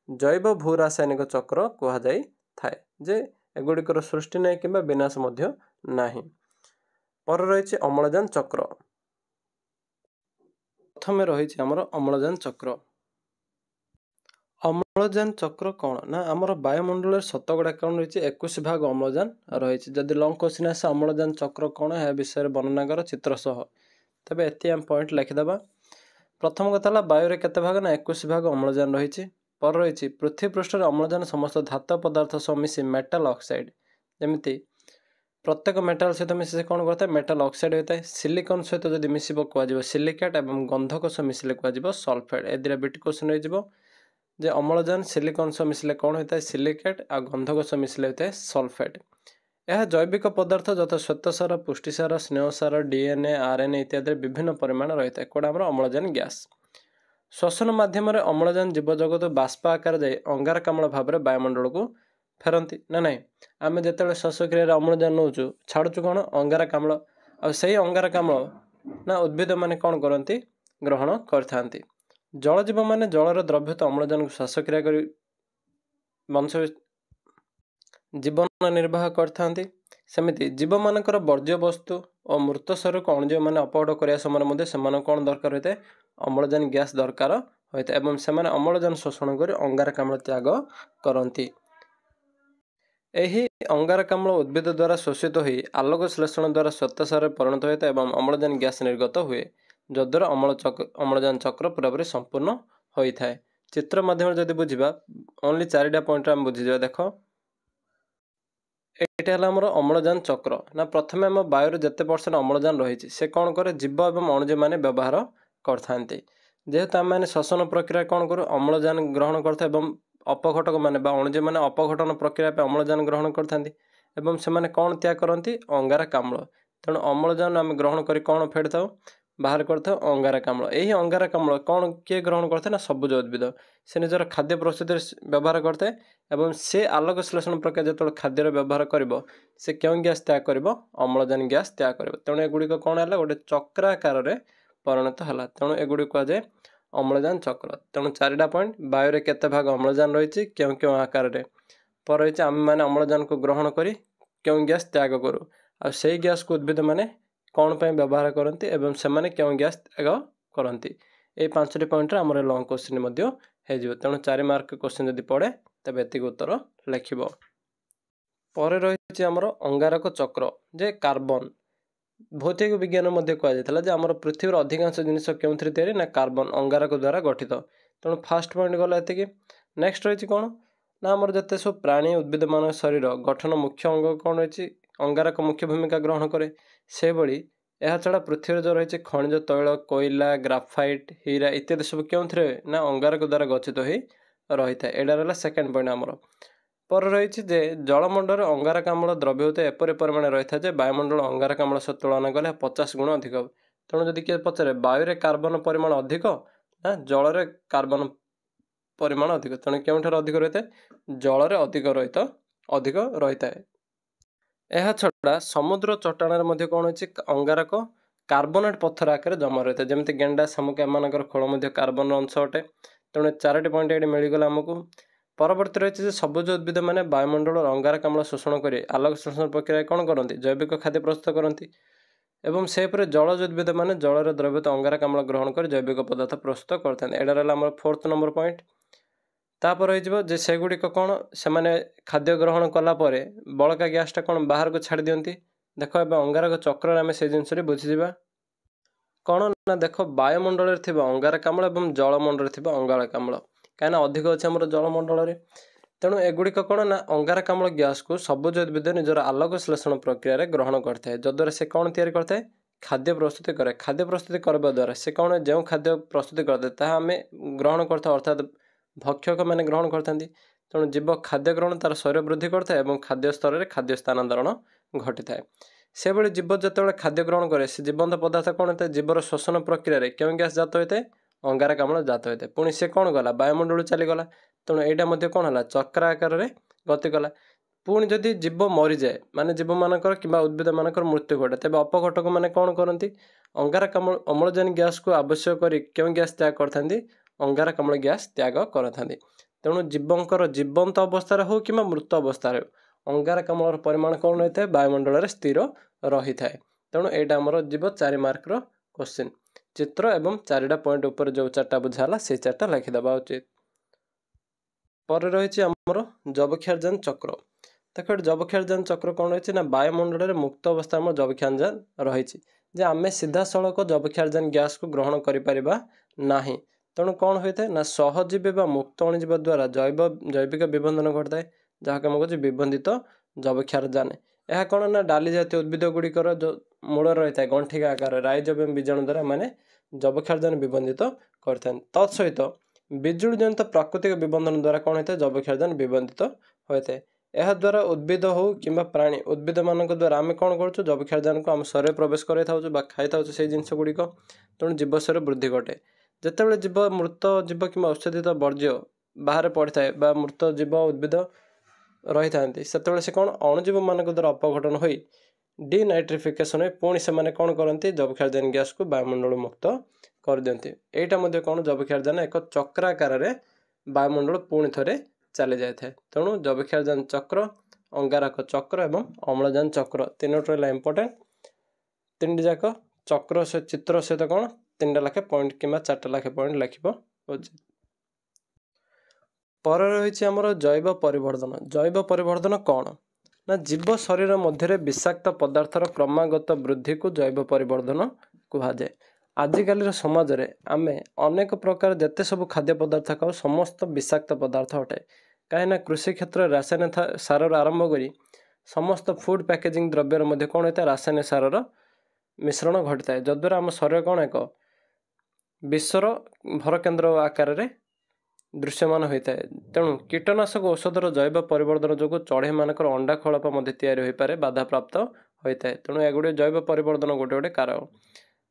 जैव भू रासायनिक चक्र कहुए जे एगुड़िकर सृष्टि नहीं कि विनाश ना पर रही अम्लजान चक्र प्रथम रही अम्लजान चक्र अम्लजान चक्र कौन ना आमर वायुमंडल शतकड़ा कौन रही 21 भाग अम्लजान रही जदि लंग क्वेश्चन आसे अम्लजान चक्र कौन है विषय वर्णना कर चित्र सह तेज एति आम पॉइंट लिखिदेवा प्रथम कथा वायु केते भाग ना 21 भाग अम्लजान रही पर रही पृथ्वी पृष्ठ अम्लजान समस्त धातु पदार्थ सह मिसी मेटाल ऑक्साइड जमी प्रत्येक मेटाल सहित मिसी से कौन करता है मेटाल ऑक्साइड होता है सिलिकन सहित जब मिसब कह सिलिकेट और गंधक सह मिसिले कह सल्फेट ए दुटा बिट क्वेश्चन रही जे अम्लजान सिलिकन सह मिसिले कौन होता है सिलिकेट आ गंधक सह मिसिले होता है सल्फेट यह जैविक पदार्थ जत श्वेतसार पुष्टिसार स्नेहसार डीएनए आरएनए इत्यादि विभिन्न परिमाण रही है कौटा अम्लजान गैस श्वसन माध्यम अम्लजान जीवजगत बाष्प आकार जाए अंगारकाम्ल भाव में वायुमंडल को फेरती ना ना आम जो श्वासक्रिया अम्लजान नौ छाड़ू कौन अंगारकाम्ल आई अंगारकाम्ल ना उद्भिद मैंने कौन करती ग्रहण करते जलजीव मैंने जलर द्रव्यत अम्लजान को श्वासक्रिया कर वंश जीवन निर्वाह करते सेमती जीव मानकर वर्ज्य वस्तु और मृत शरीर को अणुजीव मैंने अपहट करने समय से कौन दरकार होता है अम्लजान गैस दरकार होता है से अम्लजान शोषण कर अंगारकाम्ल त्याग करती अंगारकाम्ल उद्भिद द्वारा शोषित हो आलोक श्लेषण द्वारा श्वेतसार परिणत होता है अम्लजान गैस निर्गत हुए जद्वारा अम्लजान चक्र पूरापूरी संपूर्ण होता है चित्र माध्यम जब बुझा ओनली 4टा पॉइंट आम बुझीजा देख ये अम्लजान चक्र ना प्रथम आम वायु जिते परसेंट अम्लजान रही से कौन करे जीव और अणुजीव मैंने व्यवहार करते जेहेतु आम मैंने श्वसन प्रक्रिया कौन करूँ अम्लजान ग्रहण करते अपघटक मैंने अणुजीव मैंने अपघटन प्रक्रिया अम्लजान ग्रहण करते से कौन त्याग करती अंगारकाम्ल तेणु अम्लजान आम ग्रहण कर कौन फेड़ था बाहर करते अंगारकाम्ल यही अंगारकाम्ल कौन किए ग्रहण करते ना सबुज उद्भिद से निजर खाद्य प्रस्तुति व्यवहार करते एवं से आलोक श्लेषण प्रक्रिया जो खाद्यर व्यवहार कर से क्यों गैस त्याग कर अम्लजान गैस त्याग कर तेणु एगुड़िक कौन है गोटे चक्राकार परिणत है तेणु एगुड़ी कहुए अम्लजान चक्र तेणु 4टा पॉइंट वायु केते भाग अम्लजान रही क्यों क्यों आकार पर रही आम मैंने अम्लजान को ग्रहण कर क्यों गैस त्याग करूँ आई गैस को उद्भिद मैंने कौन पर व्यवहार करती एवं से क्यों गैस त्याग करती ये 5टी पॉइंट आम लंग क्वेश्चन हो तेणु 4 मार्क क्वेश्चन जब पड़े तेज एतिक उत्तर लिख पर रही आमर अंगारक चक्र जे कार्बन भौतिक विज्ञान कहुई आमर पृथ्वी अधिकांश जिनिस क्यों तैयारी ना कार्बन अंगारक द्वारा गठित तेणु फास्ट पॉइंट गला ये नेक्स्ट रही कौन ना आमर जिते सब प्राणी उद्भिद मान शरीर गठन मुख्य अंग कौन रही अंगारक मुख्य भूमिका ग्रहण करे से भली यह छड़ा पृथ्वी जो रही खनिज तैल कोयला ग्राफाइट हीरा इत्यादि सब क्यों ना अंगारक द्वारा गठित हो रही है यहाँ रहा सेकेंड पॉइंट आमर पर रही जलमंडल अंगारकाम्ल द्रव्य होता एपरी परिमाण रही है वायुमंडल अंगारकाम्ल सह तुलना कले 50 गुण अधिक तेणु जदि किए पचारे वायु कार्बन परिमाण अधिक ना जल कार्बन परिमाण अधिक तेणु क्यों अधिक रही है जल अधिक रही है यह छड़ा समुद्र चट्टाण कौन हो अंगारक कार्बोनेट पत्थर आकार जमा रही है जमी गेंडा शामुक एम खोल कार्बन अंश अटे तेणु 4टी पॉइंट ये मिलगला आमको परवर्ती रही सबुज उद्भिद मैंने वायुमंडल और अंगारकाम्ल शोषण कर आलोक श्लेषण प्रक्रिया कौन करती जैविक खाद्य प्रस्तुत करती एवं सेपरि जलज उद्भिद मैंने जलर द्रव्यत अंगारकाम्ल ग्रहण कर जैविक पदार्थ प्रस्तुत करते यहाँ रहा आम 4th नंबर पॉइंट तापर रही सेगुड़िक कौन से खाद्य ग्रहण कलापर बड़का गैसटा कौन बाहर को छाड़ दियंती देख ए अंगारक चक्र आम से जिन बुझीजा कौन ना देख वायुमंडल अंगारकाम्ल और जलमंडल अंगारकाम्ल कहीं अधिक अच्छे आम जलमंडल तेणु एगुड़िक कौन ना अंगारकाम्ल गैस को सबुज उद्भिद निजर आलोक श्लेषण प्रक्रिया ग्रहण करते जद्वारा से कौन तैयारी करते ଖାଦ୍ୟ ପ୍ରସ୍ତୁତି କରେ। ଖାଦ୍ୟ ପ୍ରସ୍ତୁତି କରିବା ଦ୍ୱାରା ସେ କ'ଣ ଯେଉଁ ଖାଦ୍ୟ ପ୍ରସ୍ତୁତି କରିଥାଏ ତାହା ଆମେ ଗ୍ରହଣ କରିଥାଉ, ଅର୍ଥାତ୍ ଭକ୍ଷକମାନେ ଗ୍ରହଣ କରିଥାନ୍ତି। ତେଣୁ ଜୀବ ଖାଦ୍ୟ ଗ୍ରହଣ ତା'ର ଶରୀର ବୃଦ୍ଧି କରିଥାଏ ଏବଂ ଖାଦ୍ୟ ସ୍ତରରେ ଖାଦ୍ୟ ସ୍ଥାନାନ୍ତରଣ ଘଟିଥାଏ। ସେଭଳି ଜୀବ ଯେତେବେଳେ ଖାଦ୍ୟ ଗ୍ରହଣ କରେ ସେ ଜୀବନ୍ତ ପଦାର୍ଥ କ'ଣ ହୋଇଥାଏ, ଜୀବର ଶ୍ୱସନ ପ୍ରକ୍ରିୟାରେ କେଉଁ ଗ୍ୟାସ୍ ଜାତ ହୋଇଥାଏ, ଅଙ୍ଗାରକାମ୍ଳ ଜାତ ହୋଇଥାଏ। ପୁଣି ସେ କ'ଣ ଗଲା, ବାୟୁମଣ୍ଡଳ ଚାଲିଗଲା। ତେଣୁ ଏଇଟା ମଧ୍ୟ କ'ଣ ହେଲା, ଚକ୍ର ଆକାରରେ ଗତି କଲା। ପୁଣି ଯଦି ଜୀବ ମରିଯାଏ, ମାନେ ଜୀବମାନଙ୍କର କିମ୍ବା ଉଦ୍ଭିଦମାନଙ୍କର ମୃତ୍ୟୁ ଘଟେ, ତେବେ ଅପଘଟକମାନେ କ'ଣ କରନ୍ତି, ଅଙ୍ଗାରକାମ୍ଳ ଅମ୍ଳଜାନ ଗ୍ୟାସ୍କୁ ଆବଶ୍ୟକ କରି କେଉଁ ଗ୍ୟାସ୍ ତ୍ୟାଗ କରିଥାନ୍ତି, ଅଙ୍ଗାରକାମ୍ଳ ଗ୍ୟାସ୍ ତ୍ୟାଗ କରିଥାନ୍ତି। ତେଣୁ ଜୀବଙ୍କର ଜୀବନ୍ତ ଅବସ୍ଥାରେ ହେଉ କିମ୍ବା ମୃତ ଅବସ୍ଥାରେ ହେଉ ଅଙ୍ଗାରକାମ୍ଳର ପରିମାଣ କ'ଣ ରହିଥାଏ, ବାୟୁମଣ୍ଡଳରେ ସ୍ଥିର ରହିଥାଏ। ତେଣୁ ଏଇଟା ଆମର ଯିବ 4 ମାର୍କର କ୍ୱେଶ୍ଚିନ୍। ଚିତ୍ର ଏବଂ 4ଟା ପଏଣ୍ଟ ଉପରେ ଯେଉଁ 4ଟା ବୁଝା ହେଲା ସେଇ 4ଟା ଲେଖିଦେବା ଉଚିତ। ପରେ ରହିଛି ଆମର ଯବକ୍ଷାରଜାନ ଚକ୍ର। ଦେଖ ଏଠି ଯବକ୍ଷାରଜାନ ଚକ୍ର କ'ଣ ରହିଛି ନା, ବାୟୁମଣ୍ଡଳରେ ମୁକ୍ତ ଅବସ୍ଥା ଆମର ଯବକ୍ଷାରଜାନ ରହିଛି, ଯେ ଆମେ ସିଧାସଳଖ ଯବକ୍ଷାରଜାନ ଗ୍ୟାସ୍କୁ ଗ୍ରହଣ କରିପାରିବା ନାହିଁ। ତେଣୁ କ'ଣ ହୋଇଥାଏ ନା, ସହଜୀବୀ ବା ମୁକ୍ତ ଅଣୁଜୀବ ଦ୍ୱାରା ଜୈବିକ ବିବନ୍ଧନ ଘଟିଥାଏ, ଯାହାକୁ ଆମେ କହୁଛୁ ବିବନ୍ଧିତ ଯବକ୍ଷାରଜାନ। ଏହା କ'ଣ ନା, ଡାଲି ଜାତୀୟ ଉଦ୍ଭିଦ ଗୁଡ଼ିକର ଯେଉଁ ମୂଳରେ ରହିଥାଏ ଗଣ୍ଠିକା ଆକାର ରାଇଜୋବିୟମ ବୀଜାଣୁ ଦ୍ୱାରା ମାନେ ଯବକ୍ଷାରଜାନ ବିବନ୍ଧିତ କରିଥାନ୍ତି। ତତ୍ ସହିତ ବିଜୁଳି ଜନିତ ପ୍ରାକୃତିକ ବିବନ୍ଧନ ଦ୍ୱାରା କ'ଣ ହୋଇଥାଏ, ଯବକ୍ଷାରଜାନ ବିବନ୍ଧିତ ହୋଇଥାଏ। ଏହାଦ୍ୱାରା ଉଦ୍ଭିଦ ହେଉ କିମ୍ବା ପ୍ରାଣୀ, ଉଦ୍ଭିଦମାନଙ୍କ ଦ୍ୱାରା ଆମେ କ'ଣ କରୁଛୁ, ଯବକ୍ଷାରଜାନକୁ ଆମ ଶରୀରରେ ପ୍ରବେଶ କରାଇଥାଉଛୁ ବା ଖାଇଥାଉଛୁ ସେଇ ଜିନିଷ ଗୁଡ଼ିକ। ତେଣୁ ଜୀବଶରୀର ବୃଦ୍ଧି ଘଟେ। ଯେତେବେଳେ ଜୀବ ମୃତ ଜୀବ କିମ୍ବା ଔଷଧିତ ବର୍ଜ୍ୟ ବାହାରେ ପଡ଼ିଥାଏ ବା ମୃତ ଜୀବ ଉଦ୍ଭିଦ ରହିଥାନ୍ତି, ସେତେବେଳେ ସେ କ'ଣ ଅଣୁଜୀବମାନଙ୍କ ଦ୍ୱାରା ଅପଘଟନ ହୋଇ ଡିନାଇଟ୍ରିଫିକେସନ୍ ହୋଇ ପୁଣି ସେମାନେ କ'ଣ କରନ୍ତି, ଯବକ୍ଷାରଜାନ ଗ୍ୟାସ୍କୁ ବାୟୁମଣ୍ଡଳ ମୁକ୍ତ କରିଦିଅନ୍ତି। ଏଇଟା ମଧ୍ୟ କ'ଣ, ଯବକ୍ଷାରଜାନ ଏକ ଚକ୍ର ଆକାରରେ ବାୟୁମଣ୍ଡଳ ପୁଣି ଥରେ ଚାଲି ଯାଇଥାଏ। ତେଣୁ ଯବକ୍ଷାରଜାନ ଚକ୍ର, ଅଙ୍ଗାରକ ଚକ୍ର ଏବଂ ଅମ୍ଳଜାନ ଚକ୍ର ତିନୋଟି ରହିଲା ଇମ୍ପୋର୍ଟାଣ୍ଟ। ତିନିଟି ଯାକ ଚକ୍ର ଚିତ୍ର ସହିତ କ'ଣ 3ଟା ଲେଖାଏଁ ପଏଣ୍ଟ କିମ୍ବା 4ଟା ଲେଖାଏଁ ପଏଣ୍ଟ ଲେଖିବ ଉଚିତ। ପରେ ରହିଛି ଆମର ଜୈବ ପରିବର୍ତ୍ତନ। ଜୈବ ପରିବର୍ତ୍ତନ କ'ଣ ନା, ଜୀବ ଶରୀର ମଧ୍ୟରେ ବିଷାକ୍ତ ପଦାର୍ଥର କ୍ରମାଗତ ବୃଦ୍ଧିକୁ ଜୈବ ପରିବର୍ତ୍ତନ କୁହାଯାଏ। ଆଜିକାଲିର ସମାଜରେ ଆମେ ଅନେକ ପ୍ରକାର ଯେତେ ସବୁ ଖାଦ୍ୟ ପଦାର୍ଥ ଖାଉ ସମସ୍ତ ବିଷାକ୍ତ ପଦାର୍ଥ ଅଟେ। କାହିଁକିନା କୃଷି କ୍ଷେତ୍ରରେ ରାସାୟନିକ ସାରରୁ ଆରମ୍ଭ କରି ସମସ୍ତ ଫୁଡ଼୍ ପ୍ୟାକେଜିଂ ଦ୍ରବ୍ୟର ମଧ୍ୟ କ'ଣ ହୋଇଥାଏ, ରାସାୟନିକ ସାରର ମିଶ୍ରଣ ଘଟିଥାଏ, ଯଦ୍ୱାରା ଆମ ଶରୀର କ'ଣ ଏକ ବିଶ୍ୱର ଭରକେନ୍ଦ୍ର ଆକାରରେ ଦୃଶ୍ୟମାନ ହୋଇଥାଏ। ତେଣୁ କୀଟନାଶକ ଔଷଧର ଜୈବ ପରିବର୍ତ୍ତନ ଯୋଗୁଁ ଚଢ଼େଇମାନଙ୍କର ଅଣ୍ଡା ଖୋଳପ ମଧ୍ୟ ତିଆରି ହୋଇପାରେ, ବାଧାପ୍ରାପ୍ତ ହୋଇଥାଏ। ତେଣୁ ଏଗୁଡ଼ିକ ଜୈବ ପରିବର୍ତ୍ତନ ଗୋଟେ ଗୋଟେ କାରଣ।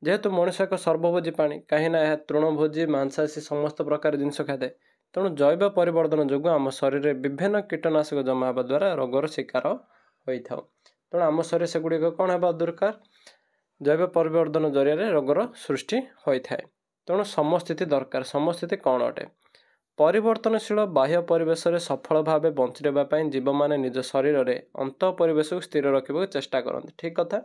ଯେହେତୁ ମଣିଷ ଏକ ସର୍ବଭୋଜୀ ପ୍ରାଣୀ, କାହିଁକିନା ଏହା ତୃଣଭୋଜୀ, ମାଂସାଶୀ ସମସ୍ତ ପ୍ରକାର ଜିନିଷ ଖାଇଥାଏ। ତେଣୁ ଜୈବ ପରିବର୍ତ୍ତନ ଯୋଗୁଁ ଆମ ଶରୀରରେ ବିଭିନ୍ନ କୀଟନାଶକ ଜମା ହେବା ଦ୍ୱାରା ରୋଗର ଶିକାର ହୋଇଥାଉ। ତେଣୁ ଆମ ଶରୀରରେ ସେଗୁଡ଼ିକ କ'ଣ ହେବା ଦରକାର, ଜୈବ ପରିବର୍ତ୍ତନ ଜରିଆରେ ରୋଗର ସୃଷ୍ଟି ହୋଇଥାଏ। ତେଣୁ ସମସ୍ଥିତି ଦରକାର। ସମସ୍ଥିତି କ'ଣ ଅଟେ, ପରିବର୍ତ୍ତନଶୀଳ ବାହ୍ୟ ପରିବେଶରେ ସଫଳ ଭାବେ ବଞ୍ଚି ରହିବା ପାଇଁ ଜୀବମାନେ ନିଜ ଶରୀରରେ ଅନ୍ତଃ ପରିବେଶକୁ ସ୍ଥିର ରଖିବାକୁ ଚେଷ୍ଟା କରନ୍ତି। ଠିକ୍ କଥା।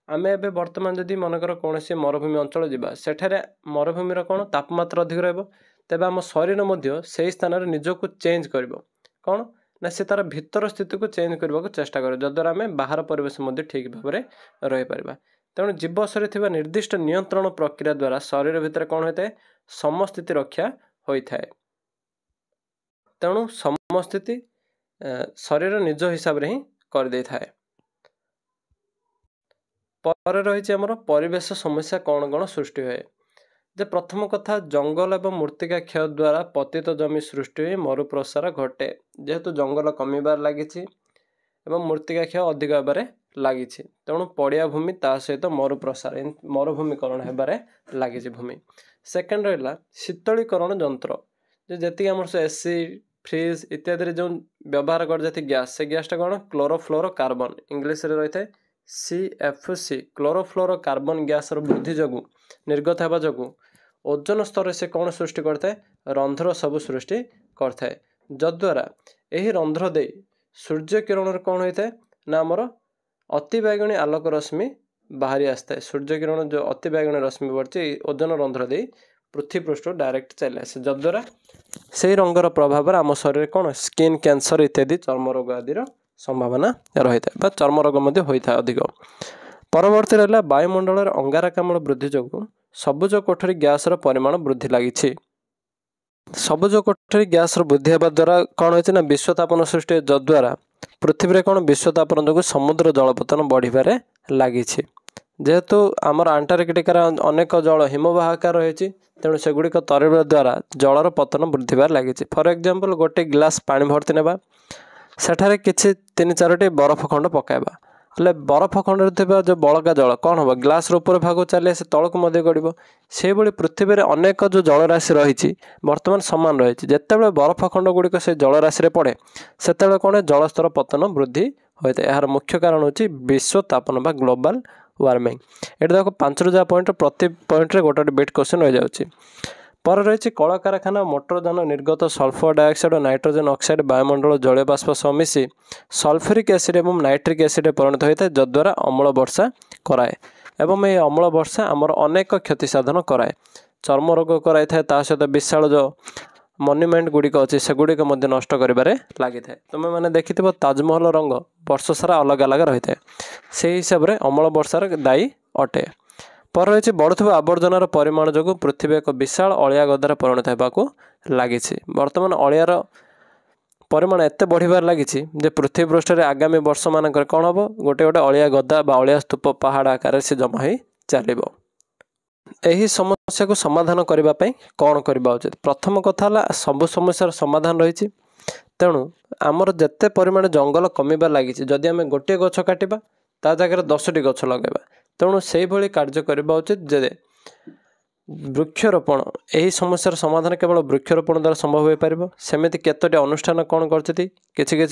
ଆମେ ଏବେ ବର୍ତ୍ତମାନ ଯଦି ମନେକର କୌଣସି ମରୁଭୂମି ଅଞ୍ଚଳ ଯିବା, ସେଠାରେ ମରୁଭୂମିର କ'ଣ ତାପମାତ୍ରା ଅଧିକ ରହିବ, ତେବେ ଆମ ଶରୀର ମଧ୍ୟ ସେହି ସ୍ଥାନରେ ନିଜକୁ ଚେଞ୍ଜ କରିବ। କ'ଣ ନା, ସେ ତା'ର ଭିତର ସ୍ଥିତିକୁ ଚେଞ୍ଜ କରିବାକୁ ଚେଷ୍ଟା କରେ, ଯଦ୍ୱାରା ଆମେ ବାହାର ପରିବେଶ ମଧ୍ୟ ଠିକ୍ ଭାବରେ ରହିପାରିବା। ତେଣୁ ଜୀବଶରୀରରେ ଥିବା ନିର୍ଦ୍ଦିଷ୍ଟ ନିୟନ୍ତ୍ରଣ ପ୍ରକ୍ରିୟା ଦ୍ୱାରା ଶରୀର ଭିତରେ କ'ଣ ହୋଇଥାଏ, ସମସ୍ଥିତି ରକ୍ଷା ହୋଇଥାଏ। ତେଣୁ ସମସ୍ଥିତି ଶରୀର ନିଜ ହିସାବରେ ହିଁ କରିଦେଇଥାଏ। ପରେ ରହିଛି ଆମର ପରିବେଶ ସମସ୍ୟା କ'ଣ କ'ଣ ସୃଷ୍ଟି ହୁଏ। ଯେ ପ୍ରଥମ କଥା, ଜଙ୍ଗଲ ଏବଂ ମୃତ୍ତିକା କ୍ଷୟ ଦ୍ୱାରା ପତିତ ଜମି ସୃଷ୍ଟି ହୋଇ ମରୁପ୍ରସାର ଘଟେ। ଯେହେତୁ ଜଙ୍ଗଲ କମିବାରେ ଲାଗିଛି ଏବଂ ମୃତ୍ତିକା କ୍ଷୟ ଅଧିକ ହେବାରେ ଲାଗିଛି, ତେଣୁ ପଡ଼ିଆ ଭୂମି ତା ସହିତ ମରୁପ୍ରସାର ମରୁଭୂମିକରଣ ହେବାରେ ଲାଗିଛି ଭୂମି। ସେକେଣ୍ଡ ରହିଲା ଶୀତଳୀକରଣ ଯନ୍ତ୍ର, ଯେତିକି ଆମର ସେ ଏସି, ଫ୍ରିଜ୍ ଇତ୍ୟାଦିରେ ଯେଉଁ ବ୍ୟବହାର କରାଯାଇଥାଏ ଗ୍ୟାସ୍, ସେ ଗ୍ୟାସ୍ଟା କ'ଣ କ୍ଲୋରୋଫ୍ଲୋରୋ କାର୍ବନ, ଇଂଲିଶରେ ରହିଥାଏ CFC। କ୍ଲୋରୋଫ୍ଲୋରୋ କାର୍ବନ ଗ୍ୟାସ୍ର ବୃଦ୍ଧି ଯୋଗୁଁ, ନିର୍ଗତ ହେବା ଯୋଗୁଁ ଓଜୋନ ସ୍ତରରେ ସେ କ'ଣ ସୃଷ୍ଟି କରିଥାଏ, ରନ୍ଧ୍ର ସବୁ ସୃଷ୍ଟି କରିଥାଏ, ଯଦ୍ୱାରା ଏହି ରନ୍ଧ୍ର ଦେଇ ସୂର୍ଯ୍ୟ କିରଣରେ କ'ଣ ହୋଇଥାଏ ନା, ଆମର ଅତିବାଇଗଣୀ ଆଲୋକ ରଶ୍ମି ବାହାରି ଆସିଥାଏ। ସୂର୍ଯ୍ୟ କିରଣ ଯେଉଁ ଅତିବାଇଗଣୀ ରଶ୍ମି ପଡ଼ିଛି ଓଜୋନ ରନ୍ଧ୍ର ଦେଇ ପୃଥିବୀ ପୃଷ୍ଠକୁ ଡାଇରେକ୍ଟ ଚାଲି ଆସେ, ଯଦ୍ୱାରା ସେହି ରଙ୍ଗର ପ୍ରଭାବରେ ଆମ ଶରୀରରେ କ'ଣ ସ୍କିନ୍ କ୍ୟାନ୍ସର ଇତ୍ୟାଦି ଚର୍ମ ରୋଗ ଆଦିର ସମ୍ଭାବନା ରହିଥାଏ ବା ଚର୍ମ ରୋଗ ମଧ୍ୟ ହୋଇଥାଏ ଅଧିକ। ପରବର୍ତ୍ତୀ ରହିଲା ବାୟୁମଣ୍ଡଳରେ ଅଙ୍ଗାରକାମ୍ଳ ବୃଦ୍ଧି ଯୋଗୁଁ ସବୁଜ କୋଠରୀ ଗ୍ୟାସ୍ର ପରିମାଣ ବୃଦ୍ଧି ଲାଗିଛି। ସବୁଜ କୋଠରୀ ଗ୍ୟାସ୍ର ବୃଦ୍ଧି ହେବା ଦ୍ୱାରା କ'ଣ ହୋଇଛି ନା, ବିଶ୍ୱତାପନ ସୃଷ୍ଟି, ଯଦ୍ୱାରା ପୃଥିବୀରେ କ'ଣ ବିଶ୍ୱତାପନ ଯୋଗୁଁ ସମୁଦ୍ର ଜଳପତନ ବଢ଼ିବାରେ ଲାଗିଛି, जेहेतु आमर आंटार्कटिकार अनेक जल हिमवाहकार रही तेणु सेगुड़िक तरिबा द्वारा जलर पतन वृद्धि पार लगी। फॉर एग्जांपल गोटे गिलास पानी भर्ती नेबा सेठारे किछि 3-4टी बरफ खंड पकाइबा हेले बरफ खंड थिबा जो बड़का जल कौन हम ग्लास ऊपर भाग चली से तलक मध्य गड़ब से भाई पृथ्वी में अनेक जो जलराशि रही बर्तमान सामान रही जिते बरफ खंड गुड़िक से जलराशि पड़े से कौन जलस्तर पतन वृद्धि होता है। यार मुख्य कारण होची विश्व तापन बा ग्लोबल वार्मिंग। ये देखो 5 पॉइंट प्रति पॉइंट रे गोटे बिट क्वेश्चन रही जाउची। पर रही कलकारखाना मोटर जान निर्गत सल्फर डाइऑक्साइड और नाइट्रोजन ऑक्साइड वायुमंडल जलीय बाष्प सह मिसी सल्फ्यूरिक एसिड और नाइट्रिक एसिड परिणत होता है जद्वारा अम्ल वर्षा कराए एवं ये अम्ल वर्षा आमर अनेक क्षति साधन कराए चर्म रोग कराई था ता सहित विशाल जो मन्यूमेंट गुड़िक अच्छे से गुड़िक नष्ट करें लगी था। तुम्हें मैंने देखि ताजमहल रंग वर्ष सारा अलग अलग रही है से हिसाब से अम्ल वर्षार दायी अटे। पर रही बढ़ुवा आवर्जनार परिमाण जो पृथ्वी एक विशाल अलिया गदार परिणत होगा लगी। बर्तमान अलियार परिमाण एत बढ़िबार लगी पृथ्वी पृष्ठ आगामी वर्ष मानक कौन हम गोटे गोटे अलिया गदा बा अलिया स्तूप पहाड़ आकार से जमा हो चलो। यही समस्या को समाधान करने कौन करवा उचित प्रथम कथा सबु समस्यार समाधान रही तेणु आमर जिते परिमाण जंगल कमिबार लगी जदि आम गोटे गछ काटिबा ता जगह 10टी गछ लगेबा तेणु से भली कार्य करवा उचित जे वृक्षरोपण यही समस्यार समाधान केवल वृक्षरोपण द्वारा संभव हो पार। सेमती केतोटी अनुष्ठान कौन कर